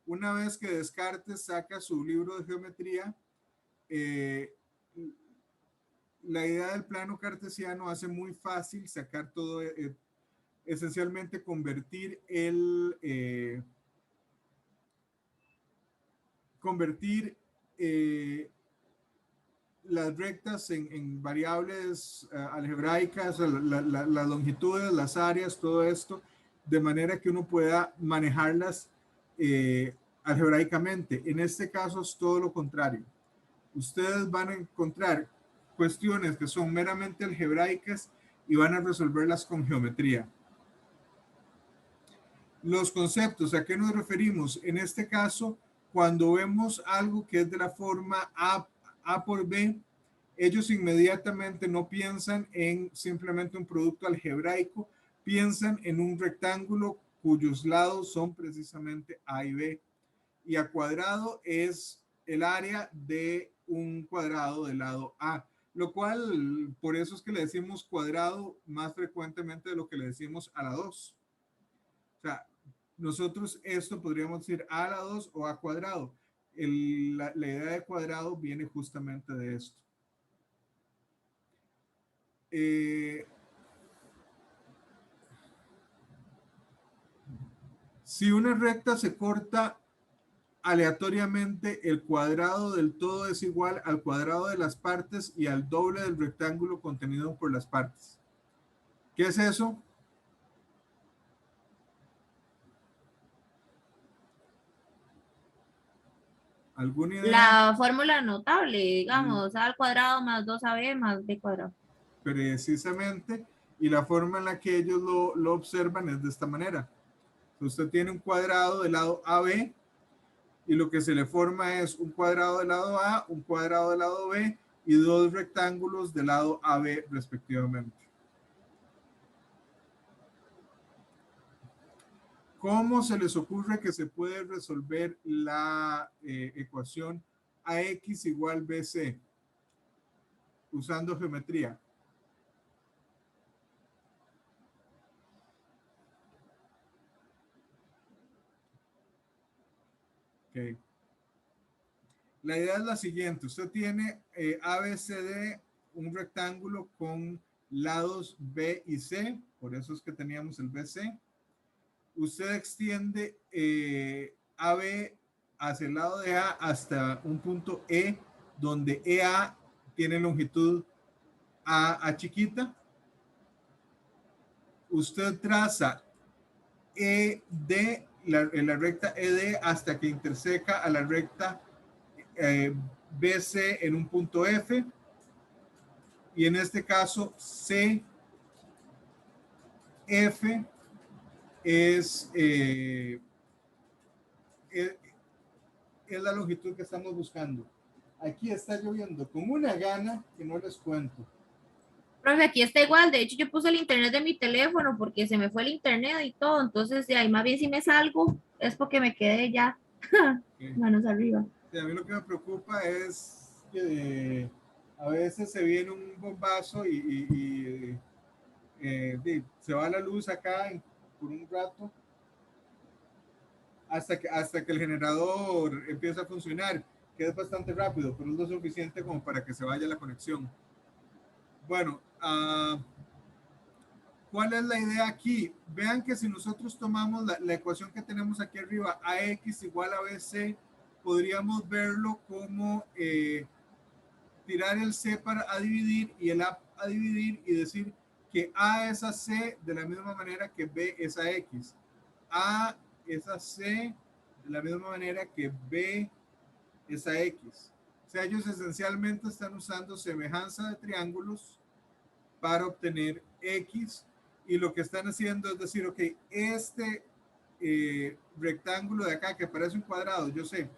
una vez que Descartes saca su libro de geometría, la idea del plano cartesiano hace muy fácil sacar todo, esencialmente convertir las rectas en variables algebraicas, las longitudes, las áreas, todo esto, de manera que uno pueda manejarlas algebraicamente. En este caso es todo lo contrario. Ustedes van a encontrar cuestiones que son meramente algebraicas y van a resolverlas con geometría. Los conceptos, ¿a qué nos referimos? En este caso, cuando vemos algo que es de la forma A por B, ellos inmediatamente no piensan en simplemente un producto algebraico, piensan en un rectángulo cuyos lados son precisamente A y B. Y a cuadrado es el área de un cuadrado del lado A, lo cual, por eso es que le decimos cuadrado más frecuentemente de lo que le decimos a la 2. O sea, nosotros esto podríamos decir a la 2 o a cuadrado. La idea de cuadrado viene justamente de esto. Si una recta se corta aleatoriamente, el cuadrado del todo es igual al cuadrado de las partes y al doble del rectángulo contenido por las partes. ¿Qué es eso? ¿Alguna idea? La fórmula notable, digamos, A al cuadrado más 2AB más B cuadrado. Precisamente, y la forma en la que ellos lo observan es de esta manera. Usted tiene un cuadrado del lado AB y lo que se le forma es un cuadrado del lado A, un cuadrado del lado B y dos rectángulos del lado AB respectivamente. ¿Cómo se les ocurre que se puede resolver la ecuación AX igual BC usando geometría? Okay. La idea es la siguiente. Usted tiene ABCD, un rectángulo con lados B y C, por eso es que teníamos el BC. Usted extiende AB hacia el lado de A hasta un punto E, donde EA tiene longitud A chiquita. Usted traza ED, la recta ED, hasta que interseca a la recta BC en un punto F. Y en este caso, CF es la longitud que estamos buscando. Aquí está lloviendo con una gana que no les cuento. Profe, aquí está igual. De hecho, yo puse el internet de mi teléfono porque se me fue el internet y todo. Entonces, de ahí más bien si me salgo, es porque me quedé ya manos arriba. Sí, a mí lo que me preocupa es que a veces se viene un bombazo y se va la luz acá por un rato hasta que el generador empieza a funcionar, que es bastante rápido, pero es lo suficiente como para que se vaya la conexión. Bueno, ¿cuál es la idea aquí? Vean que si nosotros tomamos la ecuación que tenemos aquí arriba, AX igual a BC, podríamos verlo como tirar el C a dividir y el A a dividir y decir que A es a C de la misma manera que B es a X. A es a C de la misma manera que B es a X. O sea, ellos esencialmente están usando semejanza de triángulos para obtener X y lo que están haciendo es decir, ok, este rectángulo de acá que parece un cuadrado, yo sé,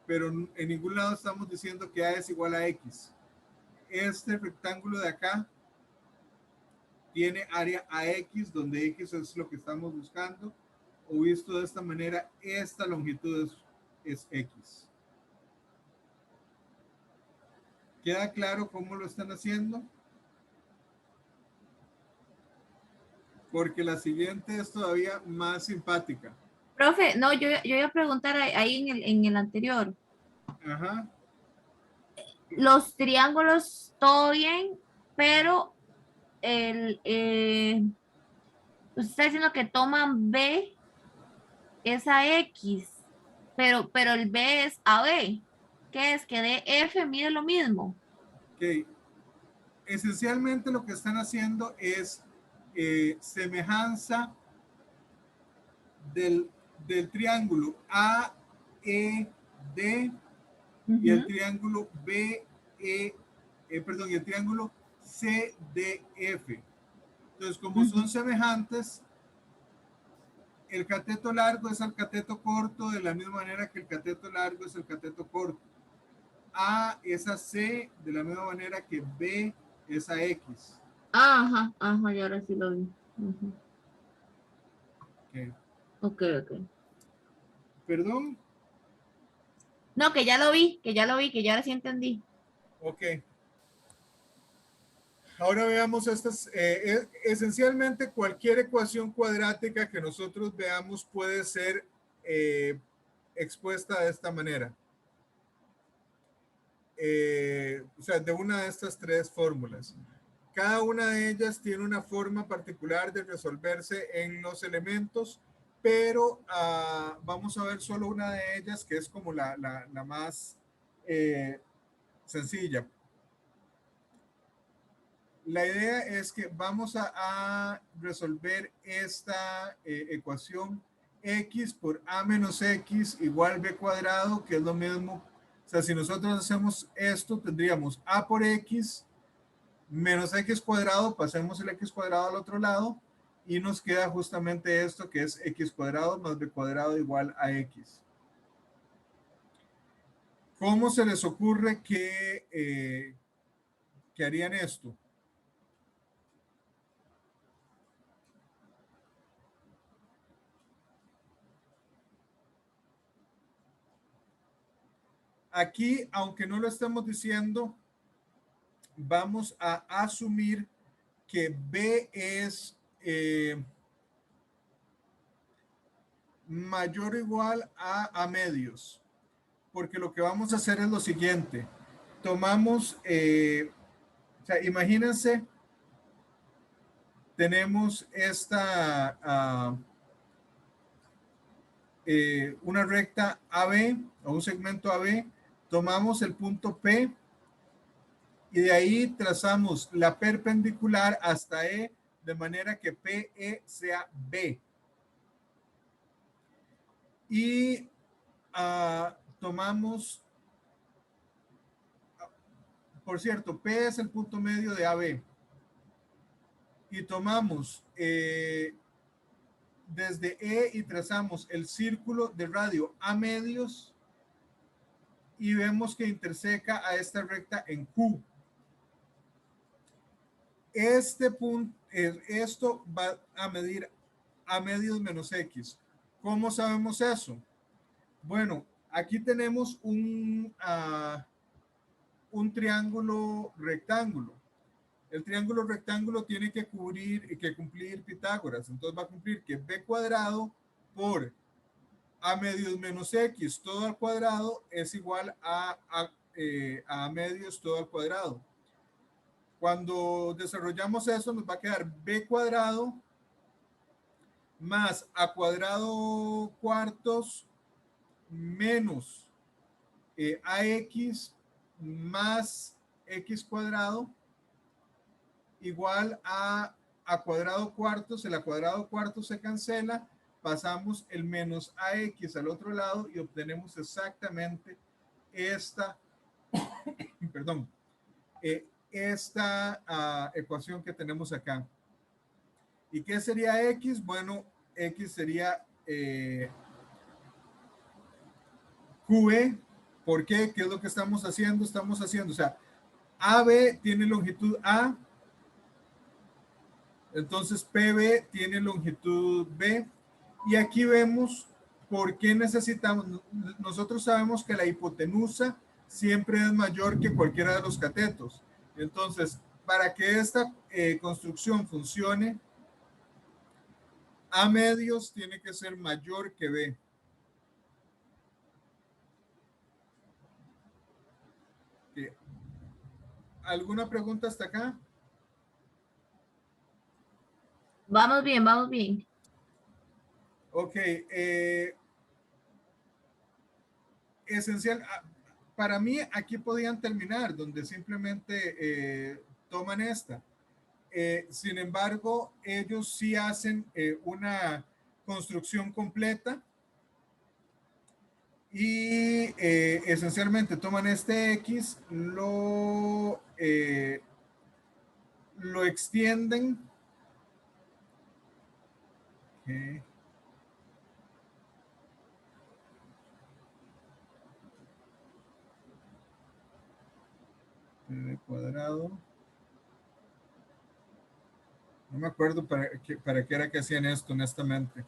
pero en ningún lado estamos diciendo que A es igual a X. Este rectángulo de acá tiene área AX, donde X es lo que estamos buscando, o visto de esta manera, esta longitud es X. ¿Queda claro cómo lo están haciendo? Porque la siguiente es todavía más simpática. Profe, no, yo iba a preguntar ahí en el anterior. Ajá. Los triángulos, todo bien, pero usted está diciendo que toman B es a X, pero el B es a B. ¿Qué es? Que DF mide lo mismo. Ok. Esencialmente lo que están haciendo es semejanza del triángulo y el Ujú, triángulo y el triángulo CDF. Entonces, como ujú. son semejantes, el cateto largo es el cateto corto de la misma manera que el cateto largo es el cateto corto. A es a C de la misma manera que B es a X. Ajá, ajá, y ahora sí lo vi. Ujú. Okay. Ok, ok. Perdón. No, que ya lo vi, que ya lo vi, que ya ahora sí entendí. Ok. Ahora veamos estas. Esencialmente cualquier ecuación cuadrática que nosotros veamos puede ser eh, expuesta de esta manera. O sea, de una de estas tres fórmulas. Cada una de ellas tiene una forma particular de resolverse en los elementos, pero vamos a ver solo una de ellas, que es como la más sencilla. La idea es que vamos a resolver esta ecuación x por a menos x igual b cuadrado, que es lo mismo. O sea, si nosotros hacemos esto, tendríamos a por x menos x cuadrado, pasemos el x cuadrado al otro lado y nos queda justamente esto que es x cuadrado más b cuadrado igual a x. ¿Cómo se les ocurre que harían esto? Aquí, aunque no lo estemos diciendo, vamos a asumir que B es mayor o igual a medios, porque lo que vamos a hacer es lo siguiente. Tomamos, o sea, imagínense, tenemos una recta AB o un segmento AB, tomamos el punto P y de ahí trazamos la perpendicular hasta E de manera que PE sea B. Y tomamos, por cierto, P es el punto medio de AB. Y tomamos desde E y trazamos el círculo de radio a medios y vemos que interseca a esta recta en Q. Este punto, esto va a medir a medios menos X. ¿Cómo sabemos eso? Bueno, aquí tenemos un triángulo rectángulo. El triángulo rectángulo tiene que cumplir Pitágoras. Entonces va a cumplir que b cuadrado por a medios menos x todo al cuadrado es igual a medios todo al cuadrado. Cuando desarrollamos eso nos va a quedar b cuadrado más a cuadrado cuartos menos ax más x cuadrado igual a cuadrado cuartos. El a cuadrado cuartos se cancela, pasamos el menos ax al otro lado y obtenemos exactamente esta, perdón, esta ecuación que tenemos acá. ¿Y qué sería x? Bueno, x sería QE. ¿Por qué? ¿Qué es lo que estamos haciendo? Estamos haciendo, o sea, AB tiene longitud A, entonces PB tiene longitud B. Y aquí vemos por qué necesitamos, nosotros sabemos que la hipotenusa siempre es mayor que cualquiera de los catetos. Entonces, para que esta construcción funcione, A medios tiene que ser mayor que B. ¿Alguna pregunta hasta acá? Vamos bien, vamos bien. Ok. Esencial. Para mí, aquí podían terminar, donde simplemente toman esta. Sin embargo, ellos sí hacen una construcción completa Y esencialmente toman este X, lo extienden. Okay. De cuadrado. No me acuerdo para qué era que hacían esto, honestamente.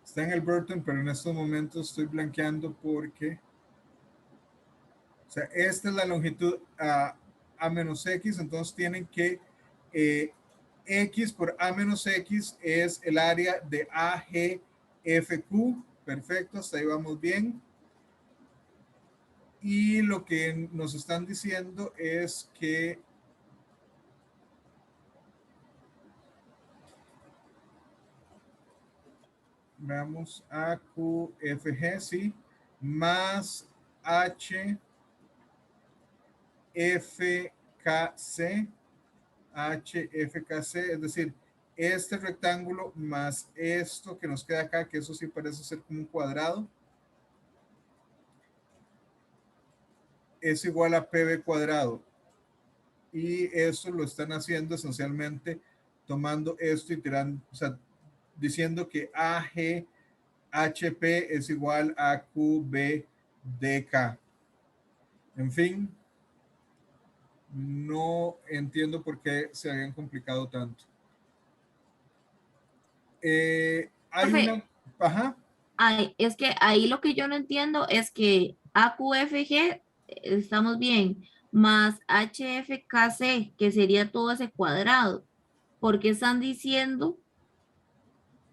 Está en el Burton, pero en estos momentos estoy blanqueando porque, o sea, esta es la longitud a menos X, entonces tienen que X por A menos X es el área de AGFQ. Perfecto, hasta ahí vamos bien. Y lo que nos están diciendo es que veamos AQFG, sí, más HFKC, HFKC, es decir, este rectángulo más esto que nos queda acá, que eso sí parece ser como un cuadrado, es igual a PB cuadrado. Y eso lo están haciendo esencialmente tomando esto y tirando, o sea, diciendo que AGHP es igual a QBDK. En fin, no entiendo por qué se habían complicado tanto. Hay Profe, una, ajá, ay, es que ahí lo que yo no entiendo es que AQFG, estamos bien, más HFKC, que sería todo ese cuadrado. ¿Por qué están diciendo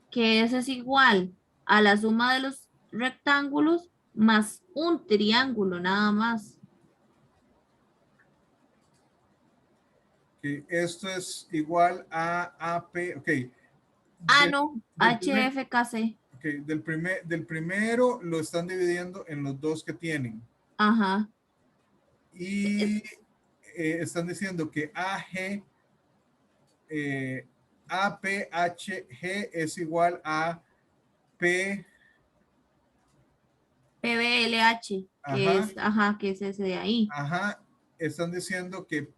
que eso es igual a la suma de los rectángulos más un triángulo nada más? que esto es igual a AP, ok, Ah, del, no, del primer, HFKC. okay, del primero lo están dividiendo en los dos que tienen. Ajá. Y están diciendo que APHG es igual a P, PBLH, que ajá, es, ajá, que es ese de ahí. ajá, están diciendo que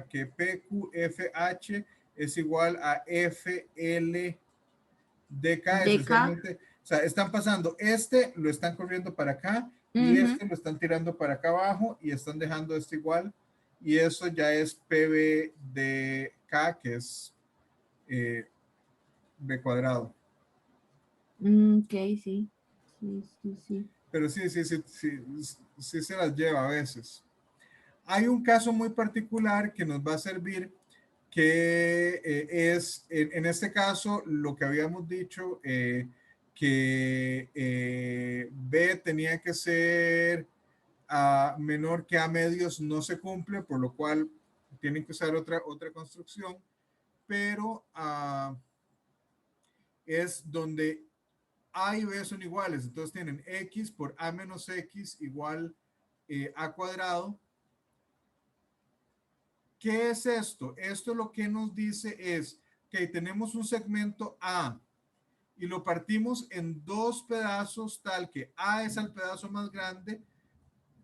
que PQFH es igual a FLDK, DK. esencialmente, o sea, están pasando, lo están corriendo para acá y Ujú. lo están tirando para acá abajo y están dejando esto igual y eso ya es PBDK, que es B cuadrado. Ok, sí. Sí, sí, sí. Pero sí se las lleva a veces. Hay un caso muy particular que nos va a servir, que es, en este caso, lo que habíamos dicho, que B tenía que ser menor que A medios, no se cumple, por lo cual tienen que usar otra construcción, pero es donde A y B son iguales, entonces tienen X por A menos X igual A cuadrado. ¿Qué es esto? Esto lo que nos dice es que tenemos un segmento A y lo partimos en dos pedazos tal que A es el pedazo más grande,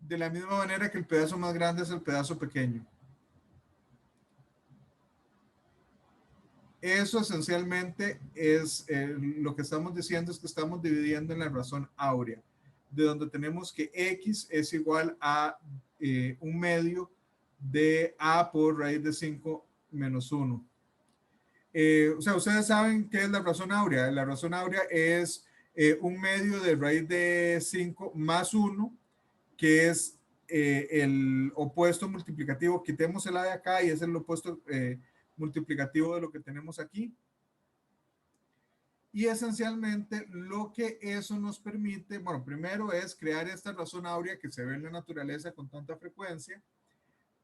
de la misma manera que el pedazo más grande es el pedazo pequeño. Eso esencialmente es lo que estamos diciendo, es que estamos dividiendo en la razón áurea, de donde tenemos que X es igual a un medio de A por raíz de 5 menos 1. O sea, ustedes saben qué es la razón áurea. La razón áurea es un medio de raíz de 5 más 1, que es el opuesto multiplicativo. Quitemos el A de acá y es el opuesto multiplicativo de lo que tenemos aquí. Y esencialmente lo que eso nos permite, bueno, primero es crear esta razón áurea que se ve en la naturaleza con tanta frecuencia,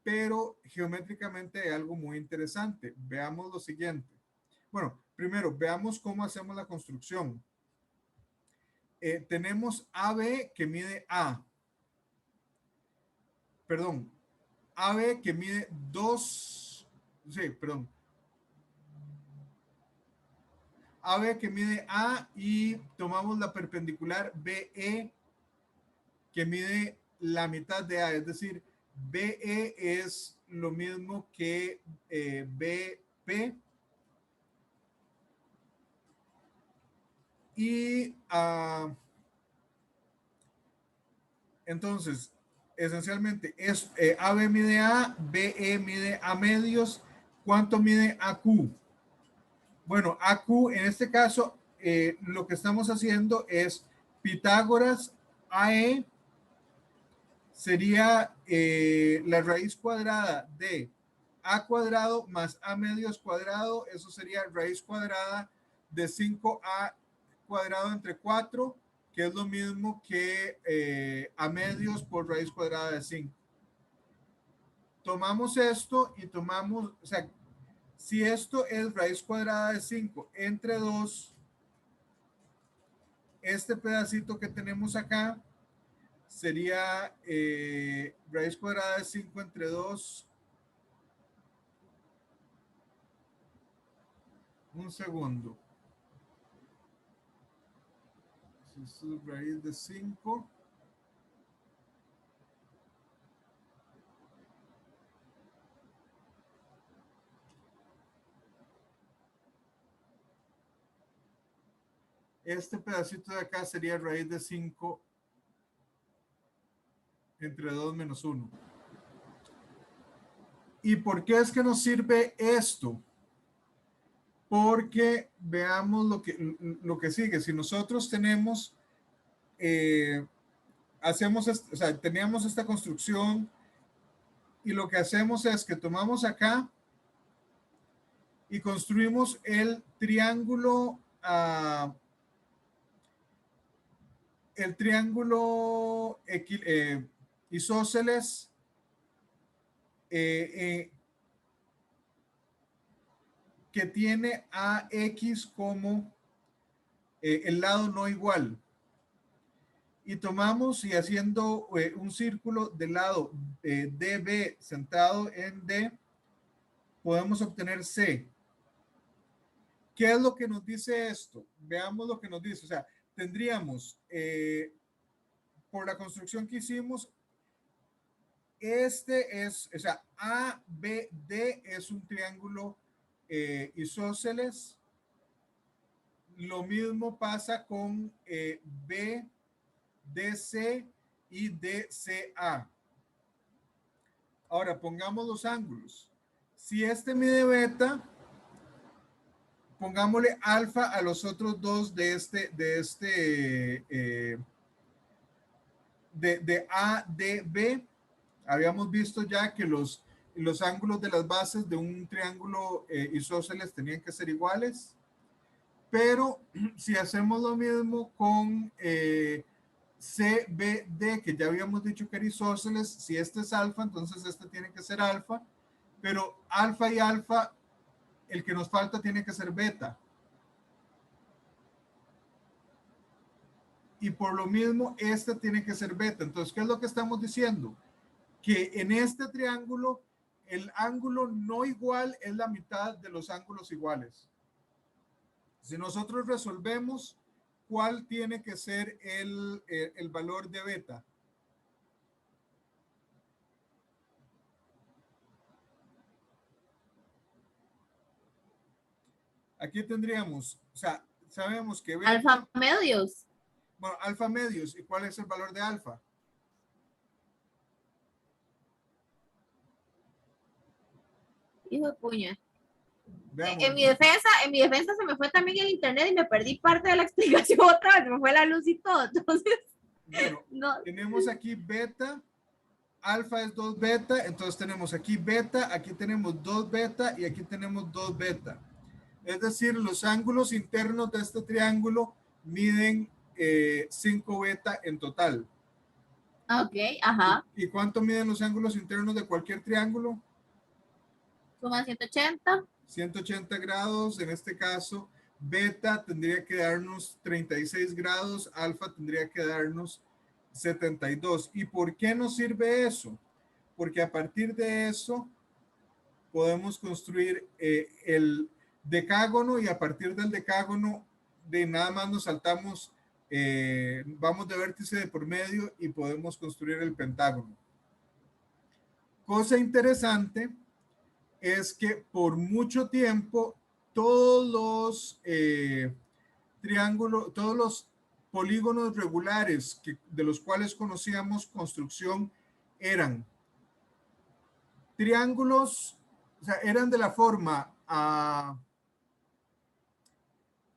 pero geométricamente hay algo muy interesante. Veamos lo siguiente. Bueno, primero veamos cómo hacemos la construcción. Tenemos AB que mide A, perdón, AB que mide 2, sí, perdón. AB que mide A y tomamos la perpendicular BE que mide la mitad de A, es decir, BE es lo mismo que BP y entonces esencialmente es AB mide A, BE mide A medios. ¿Cuánto mide AQ? Bueno, AQ en este caso lo que estamos haciendo es Pitágoras AE sería la raíz cuadrada de a cuadrado más a medios cuadrado, eso sería raíz cuadrada de 5a cuadrado entre 4, que es lo mismo que a medios por raíz cuadrada de 5. Tomamos esto y tomamos, o sea, si esto es raíz cuadrada de 5 entre 2, este pedacito que tenemos acá sería raíz cuadrada de 5 entre 2. Un segundo. Esto es raíz de 5. Este pedacito de acá sería raíz de 5 entre 2 menos 1. ¿Y por qué es que nos sirve esto? Porque veamos lo que sigue. Si nosotros tenemos, o sea, teníamos esta construcción y lo que hacemos es que tomamos acá y construimos el triángulo, isósceles que tiene a X como el lado no igual. Y tomamos y haciendo un círculo del lado DB centrado en D, podemos obtener C. ¿Qué es lo que nos dice esto? Veamos lo que nos dice. O sea, tendríamos, por la construcción que hicimos, este es, o sea, ABD es un triángulo isósceles. Lo mismo pasa con BDC y DCA. Ahora pongamos los ángulos. Si este mide beta, pongámosle alfa a los otros dos de ADB. Habíamos visto ya que los ángulos de las bases de un triángulo isósceles tenían que ser iguales. Pero si hacemos lo mismo con CBD, que ya habíamos dicho que era isósceles, si este es alfa, entonces este tiene que ser alfa, pero alfa y alfa, el que nos falta tiene que ser beta. Y por lo mismo, este tiene que ser beta. Entonces, ¿qué es lo que estamos diciendo? Que en este triángulo, el ángulo no igual es la mitad de los ángulos iguales. Si nosotros resolvemos, ¿cuál tiene que ser el valor de beta? Aquí tendríamos, o sea, sabemos que beta... Alfa medios. Bueno, alfa medios. ¿Y cuál es el valor de alfa? Hijo de puña. Veamos. En mi defensa se me fue también el internet y me perdí parte de la explicación otra vez, se me fue la luz y todo. Entonces, bueno, no. Tenemos aquí beta, alfa es 2 beta, entonces tenemos aquí beta, aquí tenemos 2 beta y aquí tenemos 2 beta. Es decir, los ángulos internos de este triángulo miden 5 beta en total. Ok, ajá. ¿Y cuánto miden los ángulos internos de cualquier triángulo? Suman 180. 180 grados, en este caso, beta tendría que darnos 36 grados, alfa tendría que darnos 72. ¿Y por qué nos sirve eso? Porque a partir de eso podemos construir decágono, y a partir del decágono de nada más nos saltamos, vamos de vértice de por medio y podemos construir el pentágono. Cosa interesante es que por mucho tiempo todos los triángulos, todos los polígonos regulares de los cuales conocíamos construcción eran triángulos, o sea, eran de la forma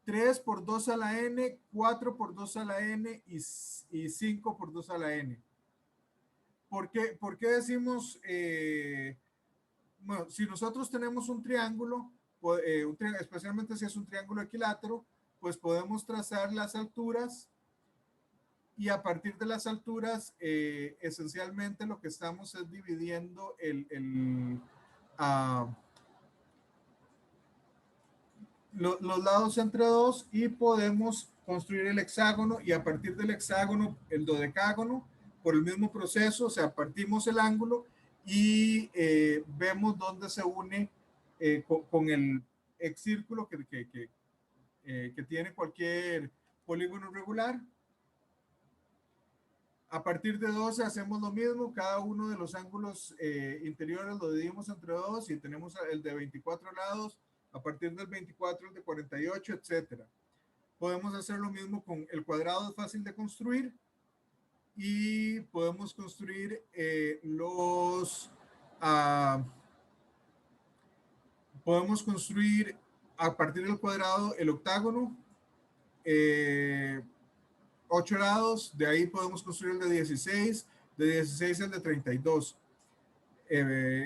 3 por 2 a la n, 4 por 2 a la n y 5 por 2 a la n. ¿Por qué decimos, bueno, si nosotros tenemos un triángulo, especialmente si es un triángulo equilátero, pues podemos trazar las alturas, y a partir de las alturas, esencialmente lo que estamos es dividiendo los lados entre dos, y podemos construir el hexágono, y a partir del hexágono el dodecágono por el mismo proceso. O sea, partimos el ángulo y vemos dónde se une con el excírculo que tiene cualquier polígono regular. A partir de 12 hacemos lo mismo, cada uno de los ángulos interiores lo dividimos entre dos, y tenemos el de 24 lados, a partir del 24 el de 48, etcétera. Podemos hacer lo mismo con el cuadrado, es fácil de construir, y podemos construir podemos construir a partir del cuadrado el octágono, 8 lados, de ahí podemos construir el de 16, de 16 el de 32,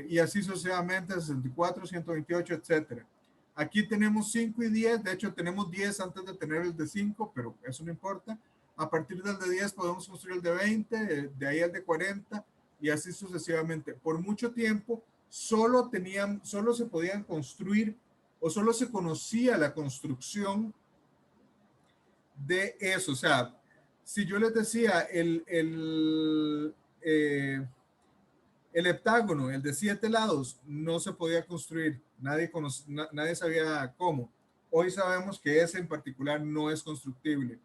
y así sucesivamente, 64, 128, etcétera. Aquí tenemos 5 y 10, de hecho tenemos 10 antes de tener el de 5, pero eso no importa. A partir del de 10 podemos construir el de 20, de ahí el de 40, y así sucesivamente. Por mucho tiempo solo se podían construir, o solo se conocía la construcción de eso. O sea, si yo les decía el heptágono, el de 7 lados, no se podía construir. Nadie sabía cómo. Hoy sabemos que ese en particular no es constructible.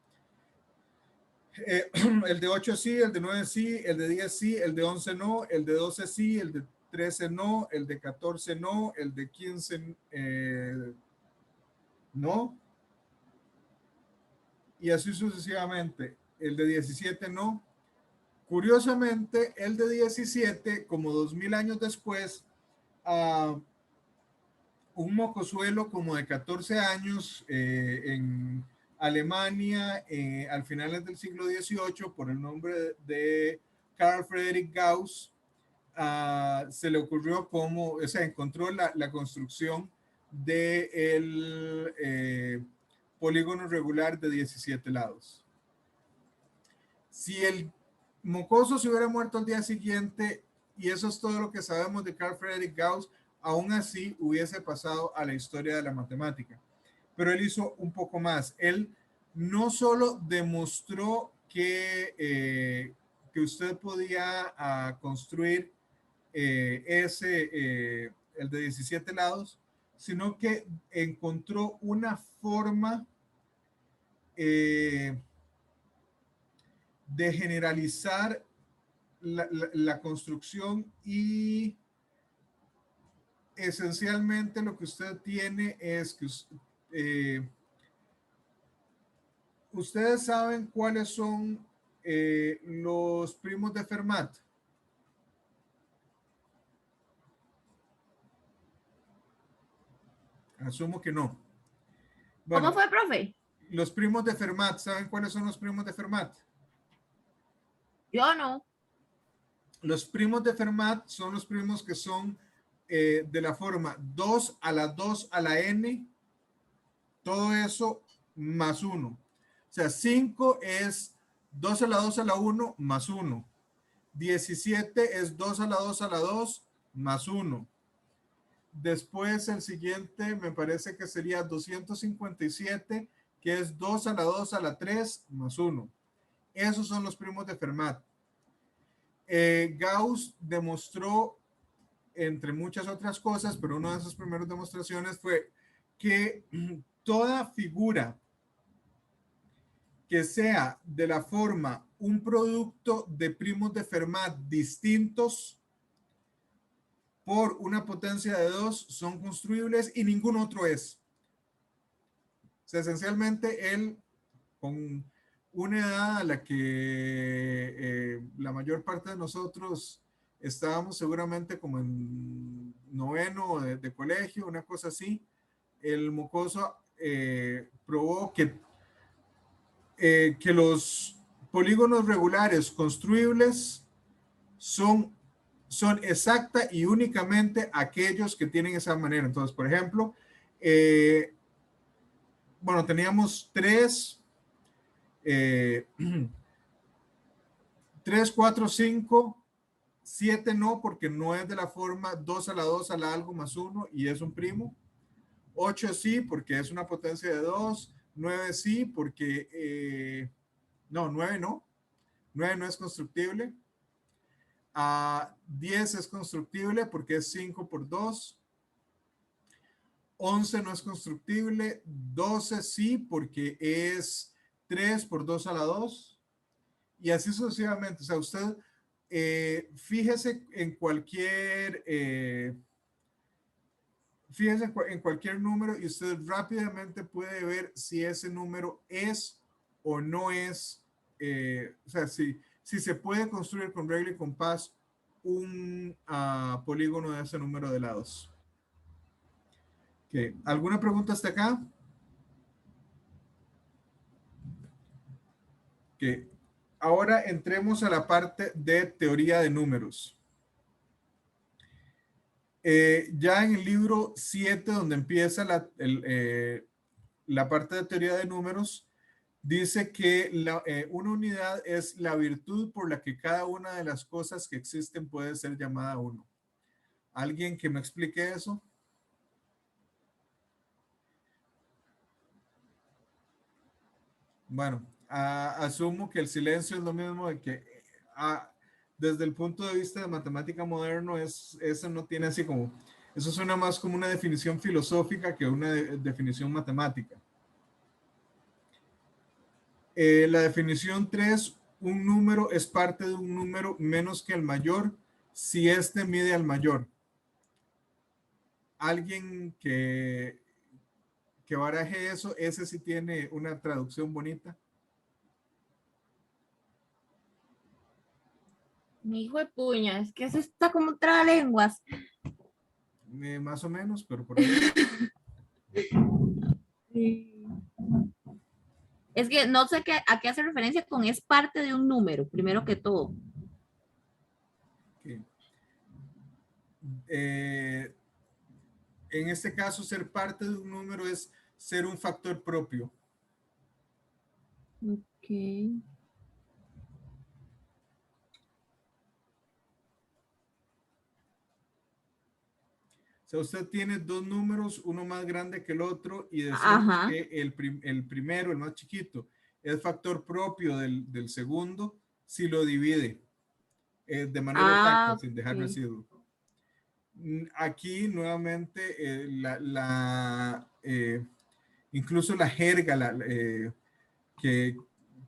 El de 8 sí, el de 9 sí, el de 10 sí, el de 11 no, el de 12 sí, el de 13 no, el de 14 no, el de 15 no, y así sucesivamente. El de 17 no. Curiosamente, el de 17, como 2000 años después, un mocosuelo como de 14 años en Alemania, al finales del siglo XVIII, por el nombre de Carl Friedrich Gauss, se le ocurrió o sea, encontró la construcción del polígono regular de 17 lados. Si el mocoso se hubiera muerto al día siguiente, y eso es todo lo que sabemos de Carl Friedrich Gauss, aún así hubiese pasado a la historia de la matemática. Pero él hizo un poco más. Él no solo demostró que usted podía construir el de 17 lados, sino que encontró una forma de generalizar la construcción, y esencialmente lo que usted tiene es que ustedes saben cuáles son los primos de Fermat. Asumo que no. Bueno, ¿Cómo fue, profe? los primos de Fermat, ¿saben cuáles son los primos de Fermat? Yo no. Los primos de Fermat son los primos que son de la forma 2 a la 2 a la n, todo eso más 1. O sea, 5 es 2 a la 2 a la 1 más 1. 17 es 2 a la 2 a la 2 más 1. Después el siguiente me parece que sería 257, que es 2 a la 2 a la 3 más 1. Esos son los primos de Fermat. Gauss demostró, entre muchas otras cosas, pero una de sus primeras demostraciones fue que toda figura que sea de la forma un producto de primos de Fermat distintos por una potencia de 2 son construibles y ningún otro es. O sea, esencialmente él, con una edad a la que la mayor parte de nosotros estábamos seguramente como en noveno de colegio, una cosa así, el mocoso probó que los polígonos regulares construibles son exacta y únicamente aquellos que tienen esa manera. Entonces, por ejemplo, bueno, teníamos 3, 4, 5, 7 no, porque no es de la forma 2 a la 2 a la algo más 1 y es un primo. 8 sí, porque es una potencia de 2. 9 sí, porque no, 9 no. 9 no es constructible. 10 es constructible porque es 5 por 2. 11 no es constructible. 12 sí, porque es 3 por 2 a la 2. Y así sucesivamente. O sea, usted fíjese en cualquier número y usted rápidamente puede ver si ese número es o no es, o sea, si se puede construir con regla y compás un polígono de ese número de lados. Okay. ¿Alguna pregunta hasta acá? Okay. Ahora entremos a la parte de teoría de números. Ya en el libro 7, donde empieza la parte de teoría de números, dice que una unidad es la virtud por la que cada una de las cosas que existen puede ser llamada uno. ¿Alguien que me explique eso? Bueno, asumo que el silencio es lo mismo de que desde el punto de vista de matemática moderno, eso no tiene así como, eso suena más como una definición filosófica que una definición matemática. La definición 3, un número es parte de un número menos que el mayor si éste mide al mayor. Alguien que baraje eso, ese sí tiene una traducción bonita. Mi hijo de puña, es que eso está como trabalenguas. Más o menos, pero por ahí. Sí. Es que no sé a qué hace referencia con es parte de un número, primero que todo. Okay. En este caso, ser parte de un número es ser un factor propio. Ok. O sea, usted tiene dos números, uno más grande que el otro, y decimos Ajá. que el primero, el más chiquito, es factor propio del segundo si lo divide de manera exacta, sin dejar Ok. residuo. Aquí nuevamente incluso la jerga que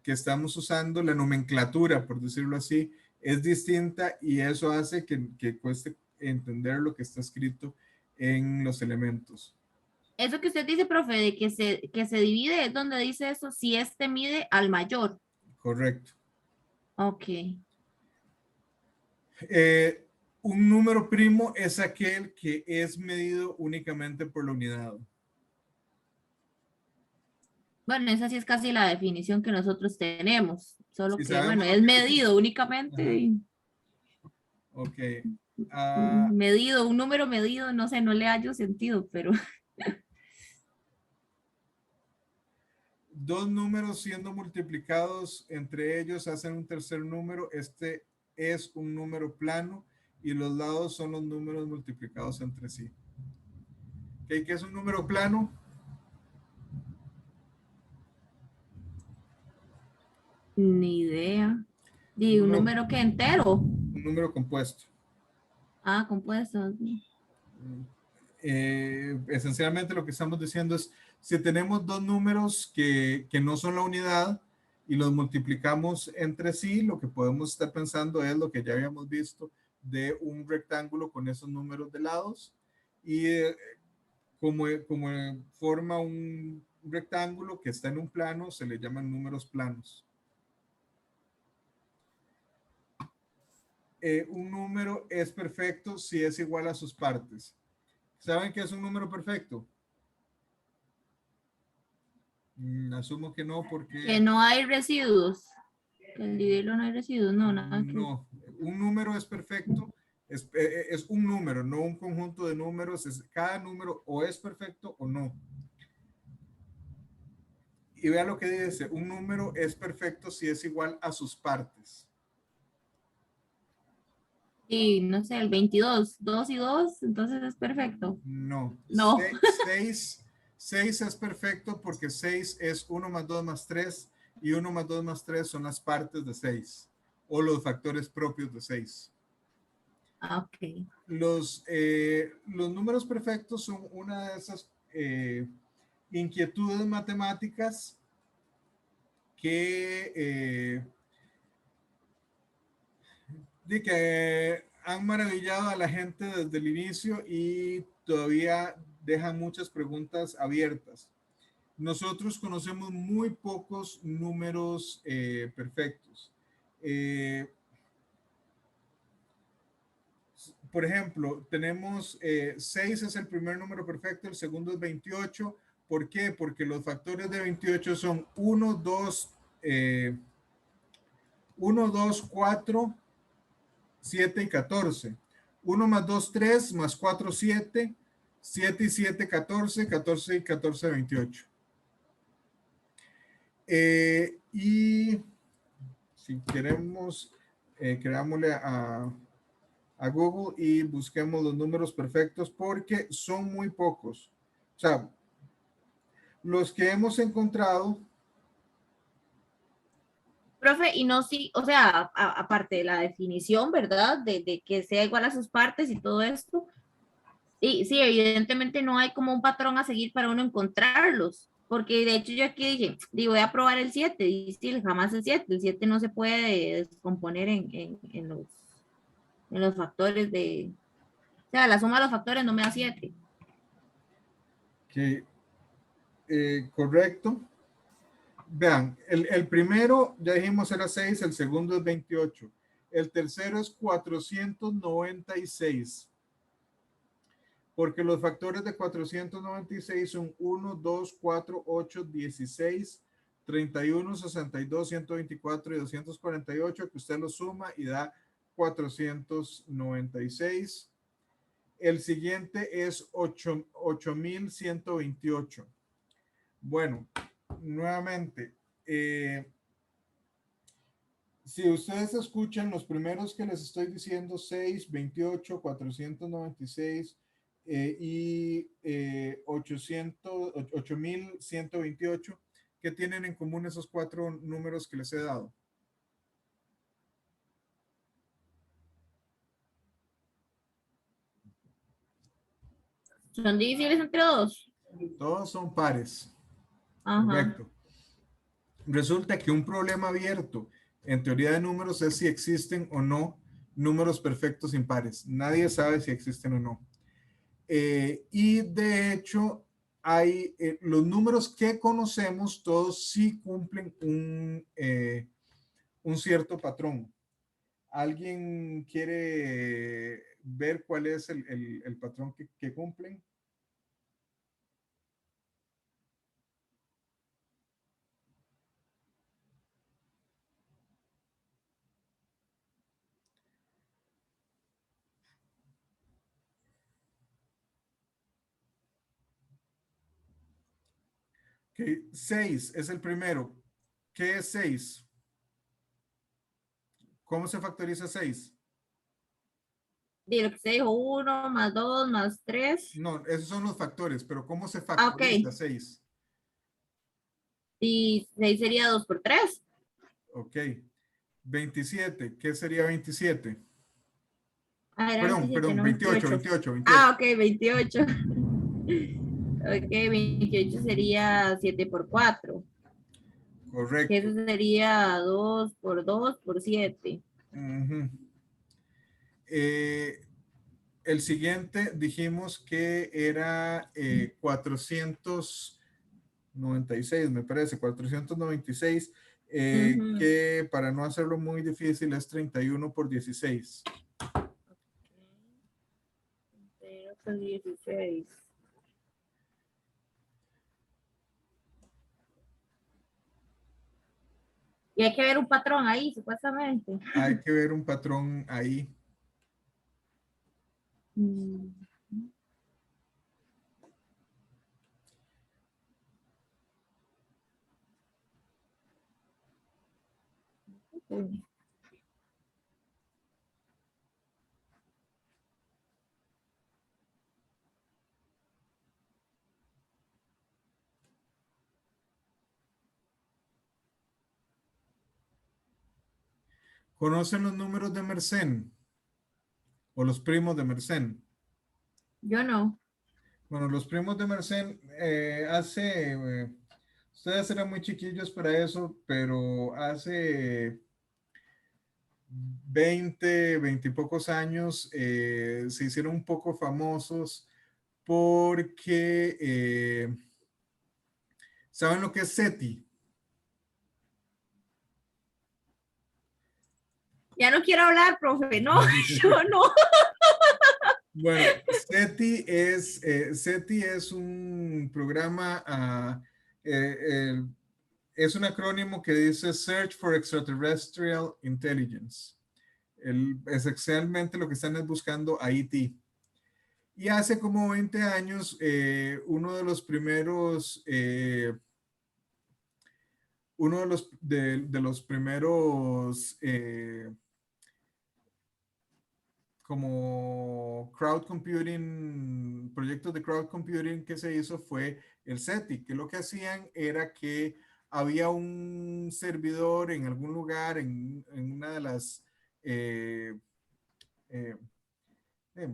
estamos usando, la nomenclatura, por decirlo así, es distinta y eso hace que cueste entender lo que está escrito en los elementos. Eso que usted dice, profe, de que se divide, es donde dice eso, si este mide al mayor. Correcto. Ok. Un número primo es aquel que es medido únicamente por la unidad. Bueno, esa sí es casi la definición que nosotros tenemos, solo Si que, bueno, sabemos lo es que es. medido únicamente. Ok. Medido, un número medido, no sé, no le hallo sentido, pero Dos números siendo multiplicados entre ellos hacen un tercer número. Este es un número plano y los lados son los números multiplicados entre sí. ¿Qué es un número plano? ni idea. Un Di un número, número que entero. un número compuesto. Ah, compuesto. esencialmente lo que estamos diciendo es, si tenemos dos números que no son la unidad y los multiplicamos entre sí, lo que podemos estar pensando es lo que ya habíamos visto de un rectángulo con esos números de lados y como forma un rectángulo que está en un plano, se le llaman números planos. Un número es perfecto si es igual a sus partes. ¿Saben qué es un número perfecto? Asumo que no, Que porque no hay residuos. Que el dividirlo no hay residuos, no, nada que... no. Un número es perfecto, es un número, no un conjunto de números. Cada número o es perfecto o no. Y vea lo que dice, un número es perfecto si es igual a sus partes. Y no sé, el 22, 2 y 2, entonces es perfecto. No, No. 6 es perfecto porque 6 es 1 más 2 más 3 y 1 más 2 más 3 son las partes de 6 o los factores propios de 6. Ah, ok. Los números perfectos son una de esas inquietudes matemáticas que, que han maravillado a la gente desde el inicio y todavía dejan muchas preguntas abiertas. Nosotros conocemos muy pocos números perfectos. Eh, por ejemplo, tenemos 6 es el primer número perfecto, el segundo es 28. ¿Por qué? Porque los factores de 28 son 1, 2, 1, 2, 4, 7 y 14. 1 más 2, 3, más 4, 7, 7 y 7, 14, 14 y 14, 28. Y si queremos, creámosle a Google y busquemos los números perfectos porque son muy pocos. O sea, los que hemos encontrado. Profe, y no, sí, o sea, aparte de la definición, ¿verdad? De que sea igual a sus partes y todo esto, y sí, evidentemente no hay como un patrón a seguir para uno encontrarlos, porque de hecho yo aquí dije, digo, voy a probar el 7 y sí, jamás el 7 no se puede descomponer en los factores de, o sea, la suma de los factores no me da 7. Que, correcto. Vean, el primero, ya dijimos, era 6, el segundo es 28. El tercero es 496. Porque los factores de 496 son 1, 2, 4, 8, 16, 31, 62, 124 y 248, que usted lo suma y da 496. El siguiente es 8128. Bueno, nuevamente, si ustedes escuchan los primeros que les estoy diciendo, 6, 28, 496 y 8128, ¿qué tienen en común esos cuatro números que les he dado? Son divisibles entre dos. Todos son pares. Ajá. Correcto. Resulta que un problema abierto en teoría de números es si existen o no números perfectos impares. Nadie sabe si existen o no. Y de hecho, hay los números que conocemos, todos sí cumplen un cierto patrón. ¿Alguien quiere ver cuál es el patrón que cumplen? Okay. 6 es el primero. ¿Qué es 6? ¿Cómo se factoriza 6? De lo que se dijo, 1 más 2 más 3. No, esos son los factores, pero ¿cómo se Ah, ok. factoriza 6? Y 6 sería 2 por 3. Ok. 27, ¿qué sería 27? Ah, era Perdón, 27, no 28, 28. 28, 28. Ah, ok, 28. Ok, 28 sería 7 por 4. Que Correcto. eso sería 2 por 2 por 7. Ujú. Eh, el siguiente dijimos que era 496, me parece, 496, Ujú. que para no hacerlo muy difícil es 31 por 16. Pero son 16. Y hay que ver un patrón ahí, supuestamente. Hay que ver un patrón ahí. Mm. ¿Conocen los números de Mersenne o los primos de Mersenne? Yo no. Bueno, los primos de Mersenne ustedes eran muy chiquillos para eso, pero hace 20 y pocos años se hicieron un poco famosos porque, ¿saben lo que es SETI? Ya no quiero hablar, profe. No, yo no. Bueno, SETI es un programa, es un acrónimo que dice Search for Extraterrestrial Intelligence. Esencialmente lo que están es buscando a ET. Y hace como 20 años, uno de los primeros como crowd computing, proyectos de crowd computing que se hizo fue el SETI, que lo que hacían era que había un servidor en algún lugar, en una de las eh, eh, eh,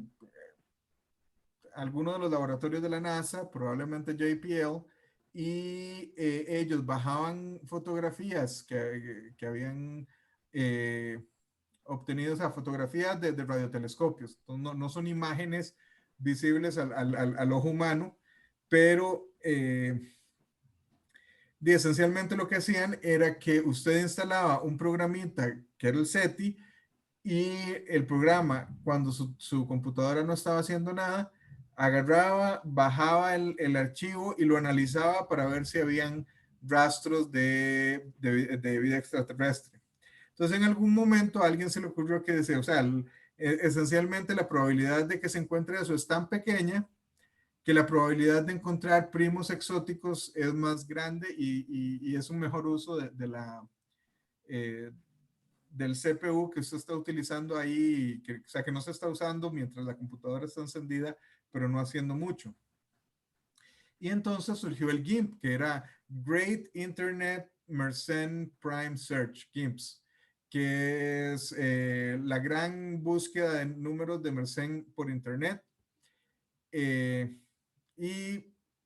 alguno de los laboratorios de la NASA, probablemente JPL, y ellos bajaban fotografías que habían eh, obtenido, o sea, fotografías de radiotelescopios. Entonces, no son imágenes visibles al ojo humano, pero esencialmente lo que hacían era que usted instalaba un programita que era el SETI y el programa, cuando su computadora no estaba haciendo nada, agarraba, bajaba el archivo y lo analizaba para ver si habían rastros de vida extraterrestre. Entonces, en algún momento a alguien se le ocurrió que o sea, esencialmente la probabilidad de que se encuentre eso es tan pequeña que la probabilidad de encontrar primos exóticos es más grande y es un mejor uso eh, del CPU que usted está utilizando ahí, o sea, que no se está usando mientras la computadora está encendida, pero no haciendo mucho. Y entonces surgió el GIMP, que era Great Internet Mersenne Prime Search, GIMPS, que es la gran búsqueda de números de Mersenne por Internet. Y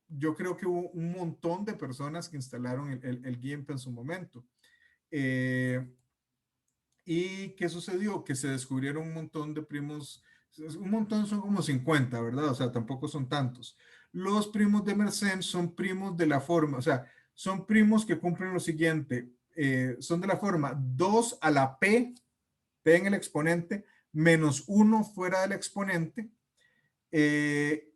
yo creo que hubo un montón de personas que instalaron el GIMP en su momento. ¿Y qué sucedió? Que se descubrieron un montón de primos, un montón son como 50, ¿verdad? O sea, tampoco son tantos. Los primos de Mersenne son primos de la forma, o sea, son primos que cumplen lo siguiente, son de la forma 2 a la P en el exponente, menos 1 fuera del exponente, eh,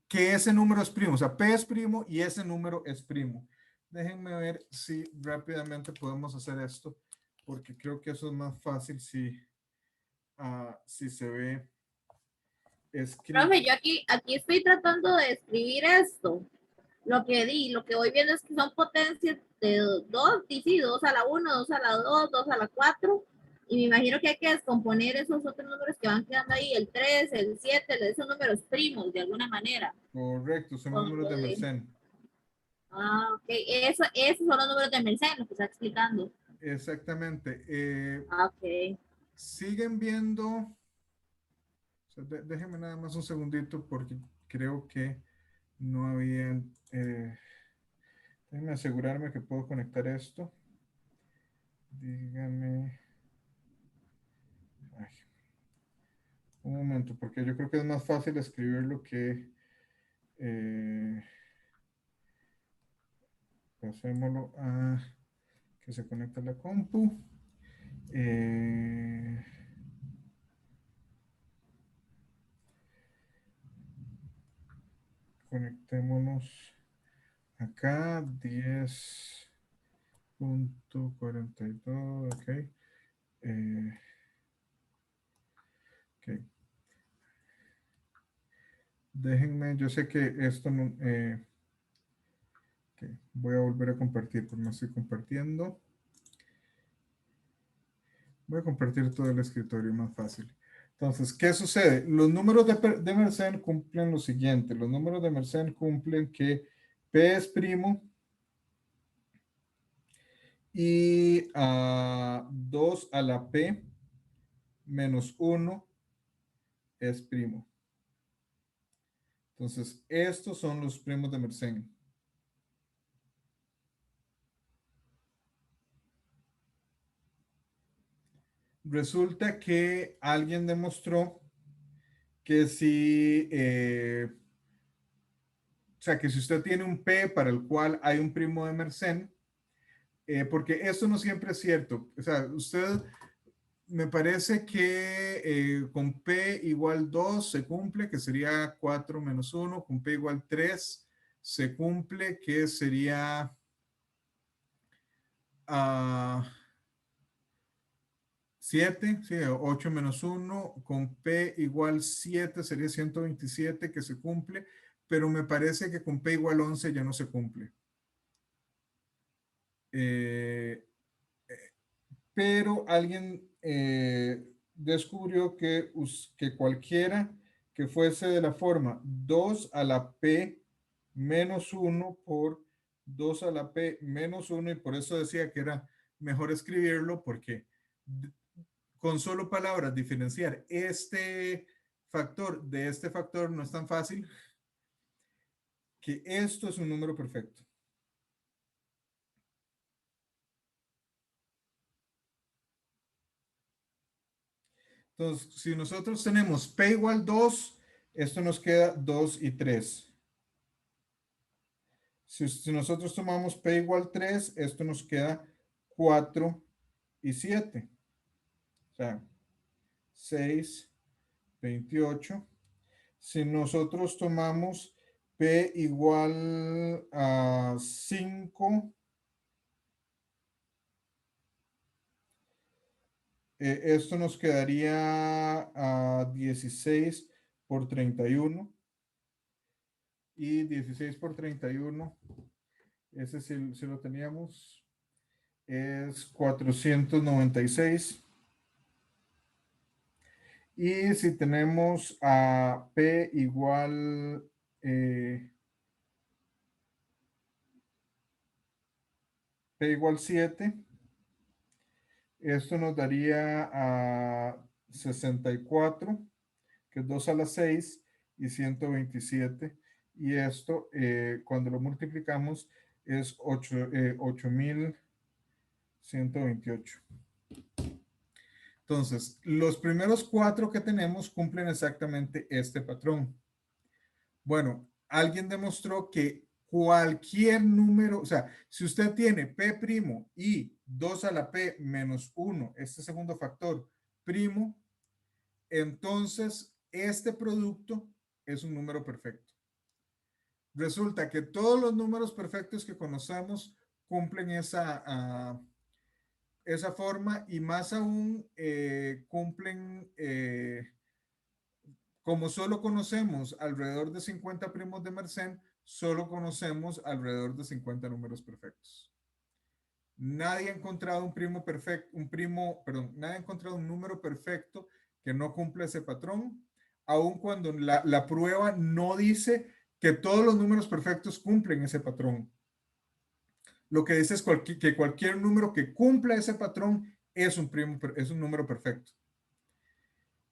que ese número es primo, o sea, P es primo y ese número es primo. Déjenme ver si rápidamente podemos hacer esto, porque creo que eso es más fácil si se ve escrito. Profe, yo aquí estoy tratando de escribir esto. Lo que voy viendo es que son potencias de 2, sí, 2 a la 1, 2 a la 2, 2 a la 4. Y me imagino que hay que descomponer esos otros números que van quedando ahí, el 3, el 7, esos números primos, de alguna manera. Correcto, son Con números lo de de, Mersenne. ok, esos son los números de Mersenne, lo que está explicando. Exactamente. Ok. siguen viendo, o sea, déjenme nada más un segundito porque creo que no habían, déjenme asegurarme que puedo conectar esto. Díganme, ay, un momento, porque yo creo que es más fácil escribirlo que pasémoslo a que se conecte a la compu. Conectémonos acá, 10.42, ok. Ok. Déjenme, yo sé que esto no... ok, voy a volver a compartir, pero no estoy compartiendo. Voy a compartir todo el escritorio más fácil. Entonces, ¿qué sucede? Los números de Mersenne cumplen lo siguiente. Los números de Mersenne cumplen que P es primo y 2 a la P menos 1 es primo. Entonces, estos son los primos de Mersenne. Resulta que alguien demostró que si, o sea, que si usted tiene un P para el cual hay un primo de Mersenne, porque eso no siempre es cierto. O sea, usted me parece que con P igual 2 se cumple, que sería 4 menos 1. Con P igual 3 se cumple, que sería 7, sí, 8 menos 1. Con P igual 7 sería 127, que se cumple, pero me parece que con P igual 11 ya no se cumple. Eh, pero alguien descubrió que cualquiera que fuese de la forma 2 a la P menos 1 por 2 a la P menos 1, y por eso decía que era mejor escribirlo, porque con solo palabras diferenciar este factor de este factor no es tan fácil, que esto es un número perfecto. Entonces, si nosotros tenemos P igual 2, esto nos queda 2 y 3. Si nosotros tomamos P igual 3, esto nos queda 4 y 7. O sea, 6, 28. Si nosotros tomamos P igual a 5, esto nos quedaría a 16 por 31. Y 16 por 31, ese sí lo teníamos, es 496. Y si tenemos a P igual P igual 7, esto nos daría a 64, que es 2 a la 6, y 127. Y esto, cuando lo multiplicamos, es 8128. Entonces, los primeros 4 que tenemos cumplen exactamente este patrón. Bueno, alguien demostró que cualquier número, o sea, si usted tiene P' y 2 a la P menos 1, este segundo factor primo, entonces este producto es un número perfecto. Resulta que todos los números perfectos que conocemos cumplen esa forma, y más aún cumplen, como solo conocemos alrededor de 50 primos de Mersenne, solo conocemos alrededor de 50 números perfectos. Nadie ha encontrado nadie ha encontrado un número perfecto que no cumpla ese patrón, aun cuando la prueba no dice que todos los números perfectos cumplen ese patrón. Lo que dice es que cualquier número que cumpla ese patrón es un número perfecto.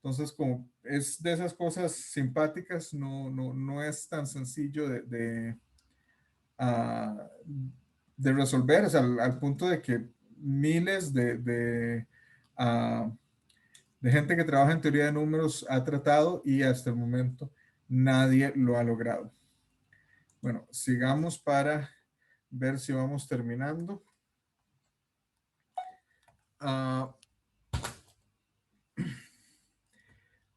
Entonces, como es de esas cosas simpáticas, no es tan sencillo ah, de resolver, o sea, al punto de que miles de gente que trabaja en teoría de números ha tratado y hasta el momento nadie lo ha logrado. Bueno, sigamos para ver si vamos terminando.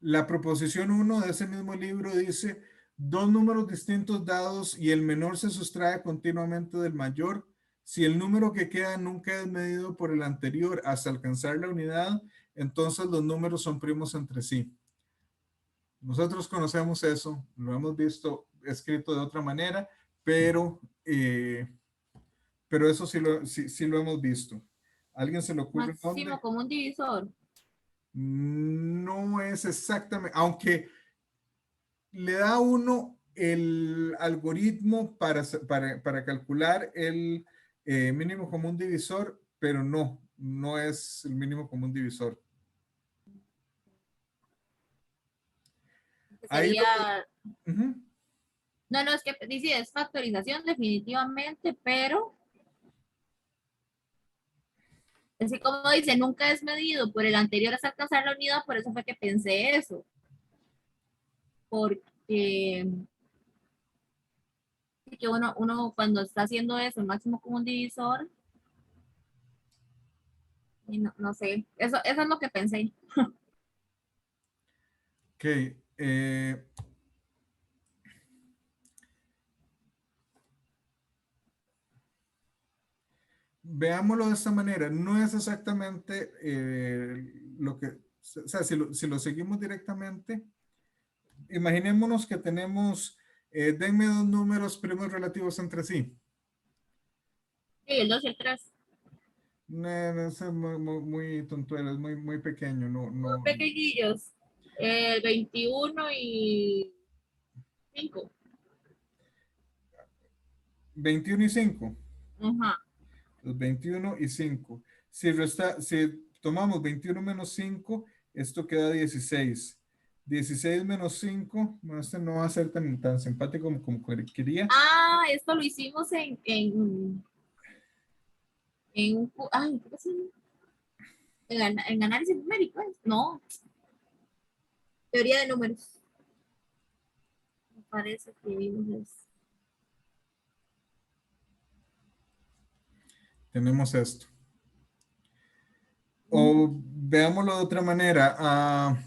La proposición 1 de ese mismo libro dice, dos números distintos dados y el menor se sustrae continuamente del mayor. Si el número que queda nunca es medido por el anterior hasta alcanzar la unidad, entonces los números son primos entre sí. Nosotros conocemos eso, lo hemos visto escrito de otra manera, pero eso sí lo hemos visto. ¿A alguien se le ocurre Máximo dónde? común divisor. No es exactamente, aunque le da a uno el algoritmo para calcular el mínimo común divisor, pero no es el mínimo común divisor. Ahí Sería, ujú. no, no, es que dice es factorización definitivamente, pero así como dice, nunca es medido por el anterior hasta alcanzar la unidad, por eso fue que pensé eso, porque que uno cuando está haciendo eso, el máximo común divisor, y no, no sé, eso es lo que pensé. Ok. Veámoslo de esta manera. No es exactamente lo que, o sea, si lo seguimos directamente, imaginémonos que tenemos, denme dos números primos relativos entre sí. Sí, el 2 y el 3. No, no, es muy tontuelo, es muy pequeño, Pequeñillos, el 21 y 5. 21 y 5. Ajá. Los 21 y 5. Si tomamos 21 menos 5, esto queda 16. 16 menos 5, bueno, este no va a ser tan simpático como quería. Ah, esto lo hicimos en un, ay, ¿qué es? En análisis numérico, ¿es? No, teoría de números. Me parece que vimos eso. Tenemos esto. O veámoslo de otra manera.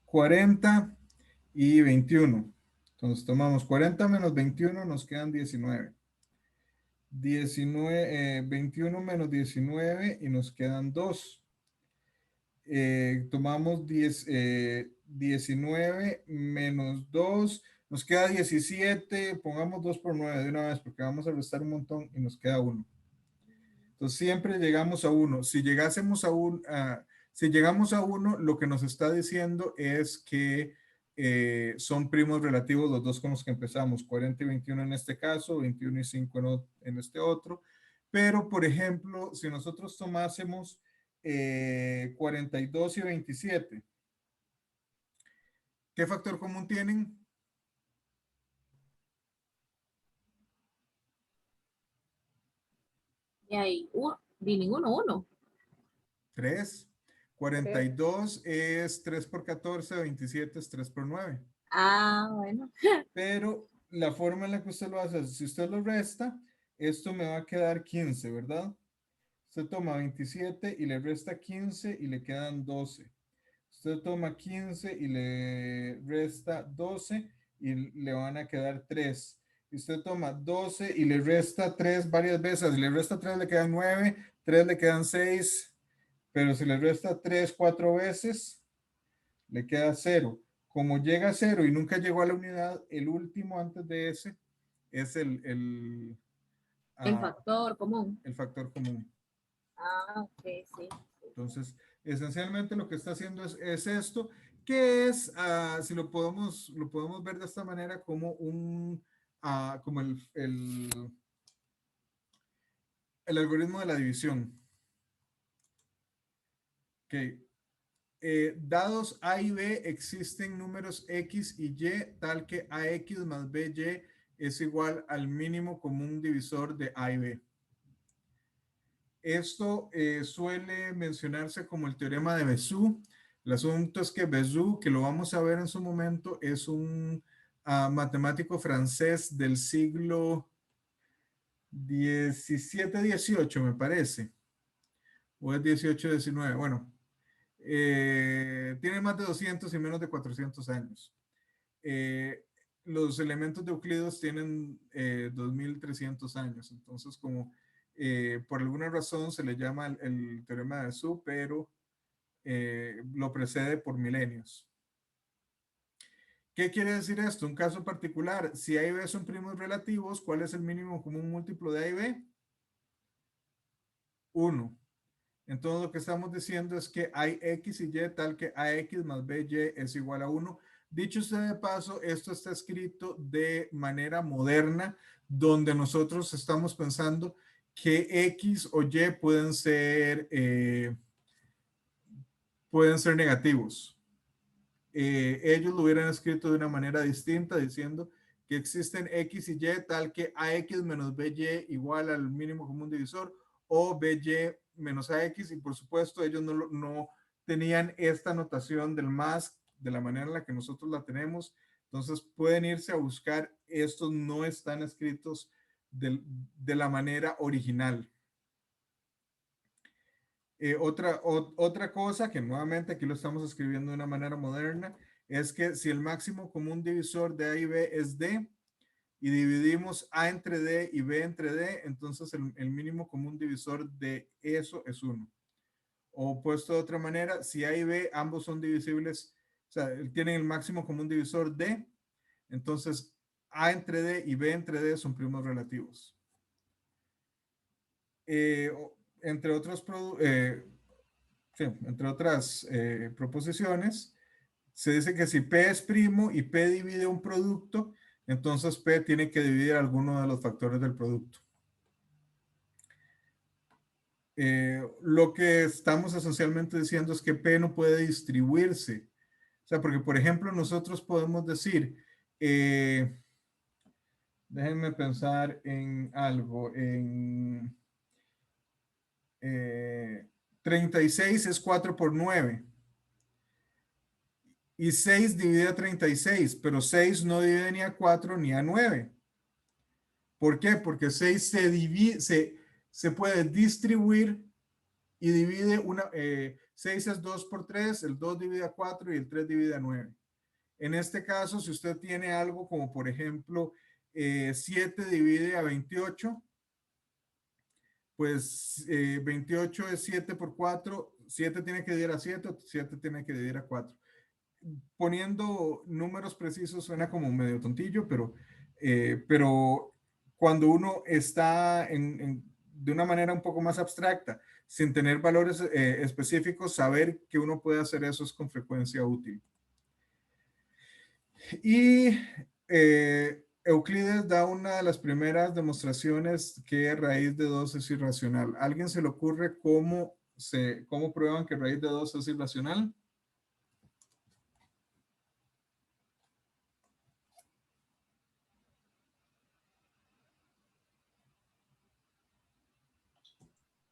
40 y 21. Entonces tomamos 40 menos 21, nos quedan 19. 21 menos 19 y nos quedan 2. Tomamos 19 menos 2, nos queda 17. Pongamos 2 por 9 de una vez porque vamos a restar un montón y nos queda 1. Entonces siempre llegamos a 1. Si llegamos a 1, lo que nos está diciendo es que son primos relativos los dos con los que empezamos, 40 y 21 en este caso, 21 y 5 en este otro. Pero, por ejemplo, si nosotros tomásemos 42 y 27, ¿qué factor común tienen? Y ahí, vi ninguno, uno. 3. Okay. 42 es 3 por 14, 27 es 3 por 9. Ah, bueno. Pero la forma en la que usted lo hace, si usted lo resta, esto me va a quedar 15, ¿verdad? Usted toma 27 y le resta 15 y le quedan 12. Usted toma 15 y le resta 12 y le van a quedar 3. Y usted toma 12 y le resta 3 varias veces. Si le resta 3 le quedan 9, 3 le quedan 6, pero si le resta 3 4 veces, le queda 0. Como llega a 0 y nunca llegó a la unidad, el último antes de ese es El uh, factor común. el factor común. Ah, ok, sí. Entonces, esencialmente lo que está haciendo es esto, que es, si lo podemos ver de esta manera, como como el algoritmo de la división. Okay. dados A y B existen números X y Y tal que AX más BY es igual al mínimo común divisor de A y B. Esto suele mencionarse como el teorema de Bézout. El asunto es que Bézout, que lo vamos a ver en su momento, es un matemático francés del siglo XVII-XVIII, me parece, o es XVIII-XIX. Bueno, tiene más de 200 y menos de 400 años. Los elementos de Euclides tienen 2300 años, entonces como por alguna razón se le llama el teorema de Bézout, pero lo precede por milenios. ¿Qué quiere decir esto? Un caso particular, si A y B son primos relativos, ¿cuál es el mínimo común múltiplo de A y B? 1. Entonces lo que estamos diciendo es que hay X y Y tal que AX más BY es igual a 1. Dicho sea de paso, esto está escrito de manera moderna, donde nosotros estamos pensando que X o Y pueden ser negativos. Ellos lo hubieran escrito de una manera distinta, diciendo que existen X y Y tal que AX menos BY igual al mínimo común divisor, o BY menos AX, y por supuesto ellos no tenían esta notación del más de la manera en la que nosotros la tenemos. Entonces pueden irse a buscar, estos no están escritos de la manera original. Otra cosa que nuevamente aquí lo estamos escribiendo de una manera moderna es que si el máximo común divisor de A y B es D y dividimos A entre D y B entre D, entonces el mínimo común divisor de eso es 1. O puesto de otra manera, si A y B ambos son divisibles, o sea, tienen el máximo común divisor D, entonces A entre D y B entre D son primos relativos. Entre otros sí, entre otras proposiciones, se dice que si P es primo y P divide un producto, entonces P tiene que dividir alguno de los factores del producto. Lo que estamos esencialmente diciendo es que P no puede distribuirse. O sea, porque por ejemplo nosotros podemos decir, déjenme pensar en algo, 36 es 4 por 9. Y 6 divide a 36, pero 6 no divide ni a 4 ni a 9. ¿Por qué? Porque 6 se puede distribuir y divide 6 es 2 por 3, el 2 divide a 4 y el 3 divide a 9. En este caso, si usted tiene algo como por ejemplo 7 divide a 28, pues 28 es 7 por 4, 7 tiene que dividir a 7, 7 tiene que dividir a 4. Poniendo números precisos suena como medio tontillo, pero cuando uno está de una manera un poco más abstracta, sin tener valores específicos, saber que uno puede hacer eso es con frecuencia útil. Y Euclides da una de las primeras demostraciones que raíz de 2 es irracional. ¿A alguien se le ocurre cómo prueban que raíz de 2 es irracional?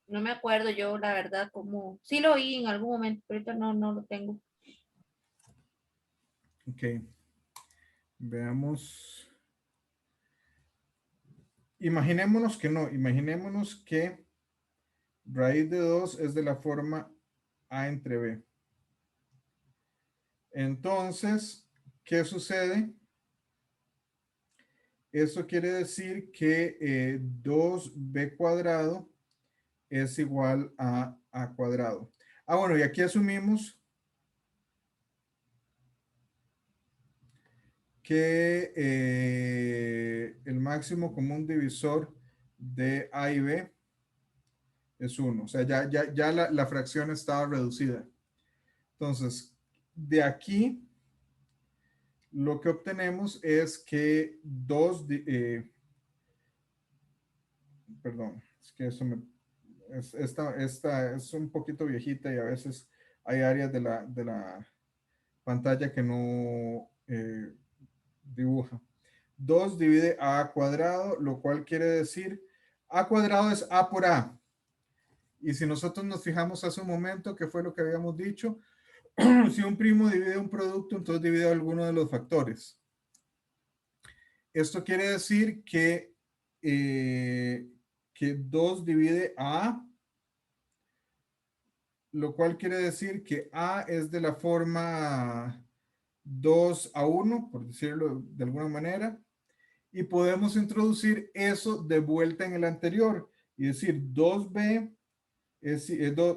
No me acuerdo yo, la verdad, como sí lo oí en algún momento, pero ahorita no lo tengo. Ok. Veamos. Imaginémonos que no, imaginémonos que raíz de 2 es de la forma A entre B. Entonces, ¿qué sucede? Eso quiere decir que 2b cuadrado es igual a A cuadrado. Bueno, y aquí asumimos que el máximo común divisor de A y B es 1. O sea, ya la fracción estaba reducida. Entonces, de aquí lo que obtenemos es que perdón, es que esta es un poquito viejita y a veces hay áreas de la pantalla que no dibuja. 2 divide a cuadrado, lo cual quiere decir a cuadrado es a por a. Y si nosotros nos fijamos hace un momento, que fue lo que habíamos dicho, si un primo divide un producto, entonces divide alguno de los factores. Esto quiere decir que 2 divide a, lo cual quiere decir que a es de la forma 2 a 1, por decirlo de alguna manera, y podemos introducir eso de vuelta en el anterior y decir 2b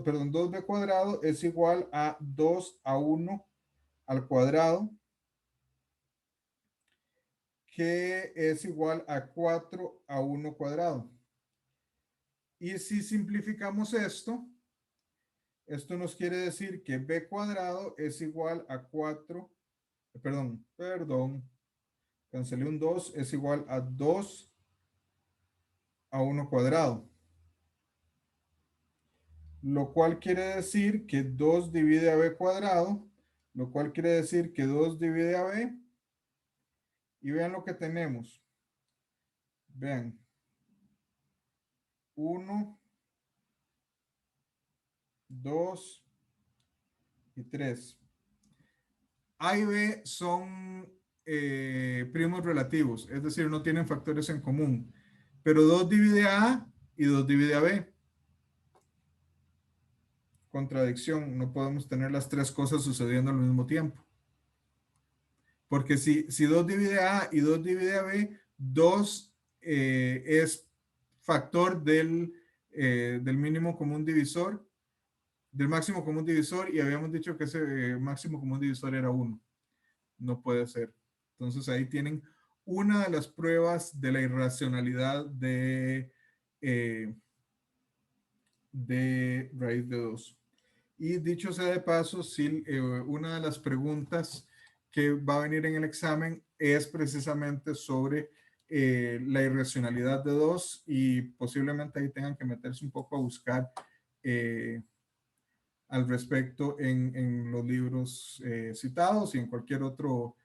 perdón, 2b cuadrado es igual a 2 a 1 al cuadrado, que es igual a 4 a 1 cuadrado. Y si simplificamos esto nos quiere decir que b cuadrado es igual a 4, perdón, cancelé un 2, es igual a 2 a 1 cuadrado. Lo cual quiere decir que 2 divide a b cuadrado, lo cual quiere decir que 2 divide a b, y vean lo que tenemos. Vean, 1, 2 y 3. A y b son primos relativos, es decir, no tienen factores en común, pero 2 divide a A y 2 divide a B. Contradicción, no podemos tener las tres cosas sucediendo al mismo tiempo. Porque si 2 divide a A y 2 divide a B, 2 es factor del mínimo común divisor, del máximo común divisor, y habíamos dicho que ese máximo común divisor era 1. No puede ser. Entonces ahí tienen una de las pruebas de la irracionalidad de raíz de 2. Y dicho sea de paso, sí, una de las preguntas que va a venir en el examen es precisamente sobre la irracionalidad de 2, y posiblemente ahí tengan que meterse un poco a buscar al respecto en los libros citados y en cualquier otro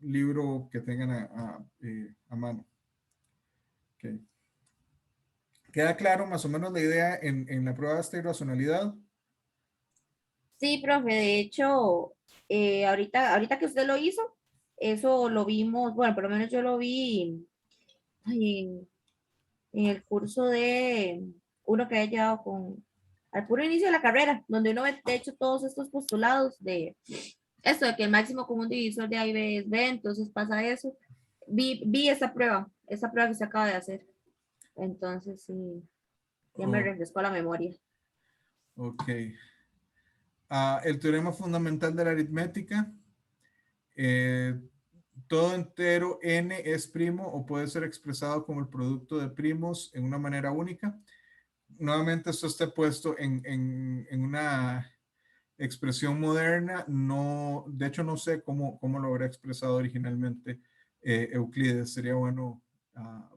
libro que tengan a mano. Okay. ¿Queda claro más o menos la idea en la prueba de esta irracionalidad? Sí, profe, de hecho, ahorita que usted lo hizo, eso lo vimos, bueno, por lo menos yo lo vi ay, en el curso de uno que había llevado al puro inicio de la carrera, donde uno ve, de hecho, todos estos postulados de esto, de que el máximo común divisor de A y B es B, entonces pasa eso. Vi esa prueba que se acaba de hacer. Entonces, sí, ya me Oh, refrescó la memoria. ok. El teorema fundamental de la aritmética. Todo entero n es primo o puede ser expresado como el producto de primos en una manera única. Nuevamente esto está puesto en una expresión moderna. No, de hecho no sé cómo lo habrá expresado originalmente Euclides. Sería bueno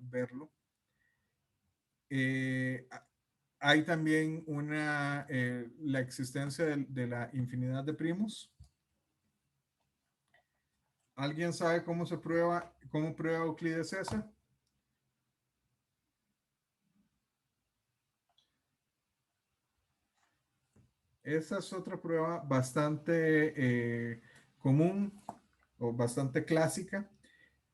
verlo. Hay también la existencia de la infinidad de primos. ¿Alguien sabe cómo prueba Euclides esa? Esa es otra prueba bastante común o bastante clásica.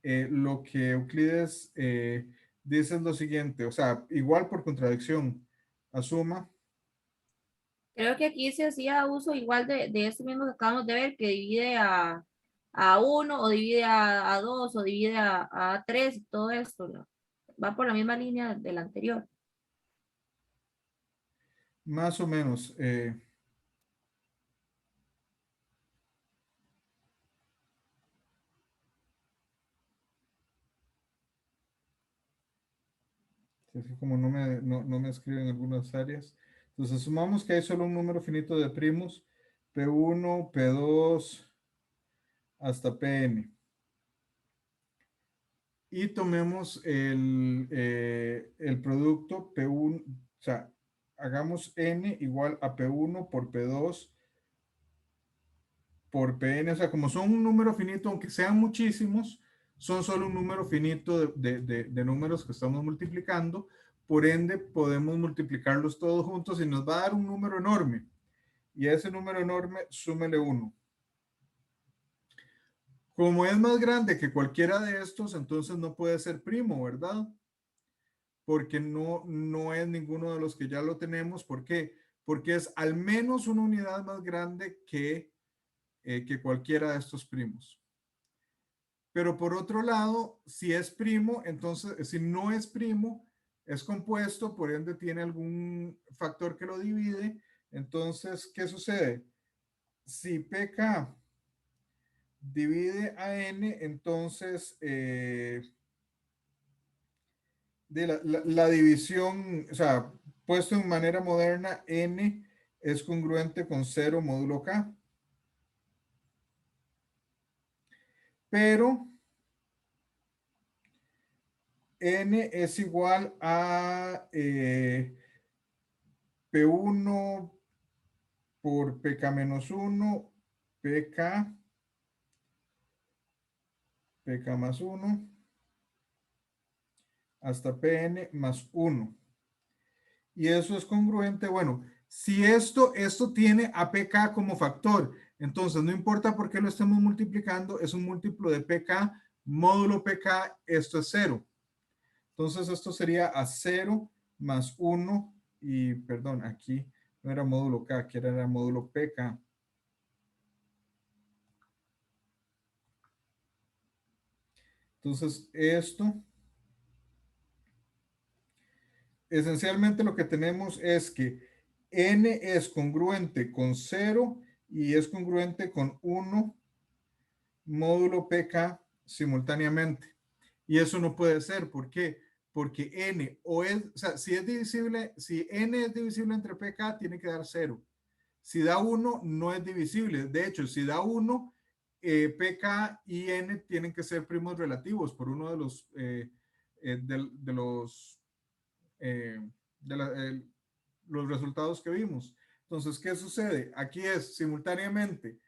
Lo que Euclides dice es lo siguiente, o sea, igual por contradicción, asuma. Creo que aquí se hacía uso igual de esto mismo que acabamos de ver, que divide a 1 o divide a 2 o divide a 3 y todo esto, ¿no? Va por la misma línea del anterior. Más o menos. Es que como no me escriben algunas áreas. Entonces, asumamos que hay solo un número finito de primos, P1, P2, hasta Pn. Y tomemos el producto P1, o sea, hagamos n igual a P1 por P2 por Pn, o sea, como son un número finito, aunque sean muchísimos, son solo un número finito de números que estamos multiplicando, por ende podemos multiplicarlos todos juntos y nos va a dar un número enorme. Y a ese número enorme, súmele 1. Como es más grande que cualquiera de estos, entonces no puede ser primo, ¿verdad? Porque no es ninguno de los que ya lo tenemos. ¿Por qué? Porque es al menos una unidad más grande que cualquiera de estos primos. Pero por otro lado, si es primo, entonces, si no es primo, es compuesto, por ende tiene algún factor que lo divide. Entonces, ¿qué sucede? Si pk divide a n, entonces de la división, o sea, puesto en manera moderna, n es congruente con 0 módulo k. Pero n es igual a P1 por pk menos 1, pk más 1, hasta pn más 1. Y eso es congruente. Bueno, si esto tiene a pk como factor, entonces no importa por qué lo estemos multiplicando, es un múltiplo de pk, módulo pk, esto es 0. Entonces esto sería a 0 más 1 y, perdón, aquí no era módulo k, aquí era módulo pk. Entonces esto, esencialmente lo que tenemos es que n es congruente con 0 y es congruente con 1 módulo pk simultáneamente. Y eso no puede ser. ¿Por qué? Porque n o sea, si es divisible, si n es divisible entre pk, tiene que dar 0. Si da 1, no es divisible. De hecho, si da 1, pk y n tienen que ser primos relativos por uno de los eh, los resultados que vimos. Entonces, ¿qué sucede? Aquí es simultáneamente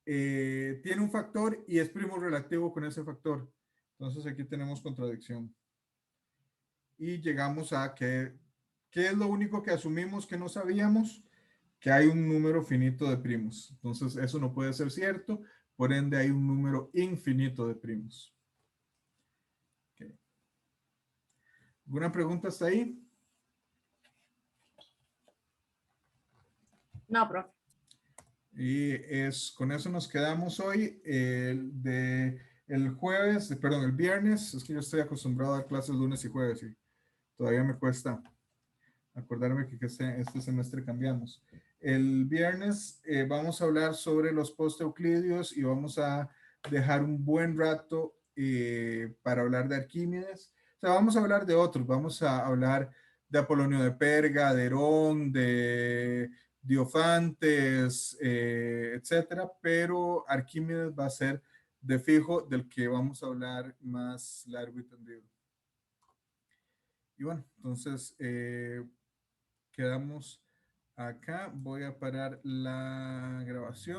tiene un factor y es primo relativo con ese factor. Entonces aquí tenemos contradicción. Y llegamos a ¿qué es lo único que asumimos que no sabíamos? Que hay un número finito de primos. Entonces eso no puede ser cierto, por ende hay un número infinito de primos. Okay. ¿Alguna pregunta hasta ahí? No, profe. Y con eso nos quedamos hoy. El jueves, perdón, el viernes, es que yo estoy acostumbrado a dar clases lunes y jueves y todavía me cuesta acordarme que este semestre cambiamos. El viernes vamos a hablar sobre los post-euclidios y vamos a dejar un buen rato para hablar de Arquímedes. O sea, vamos a hablar de otros, vamos a hablar de Apolonio de Perga, de Herón, de Diofantes, etcétera, pero Arquímedes va a ser de fijo del que vamos a hablar más largo y tendido. Y bueno, entonces quedamos acá. Voy a parar la grabación.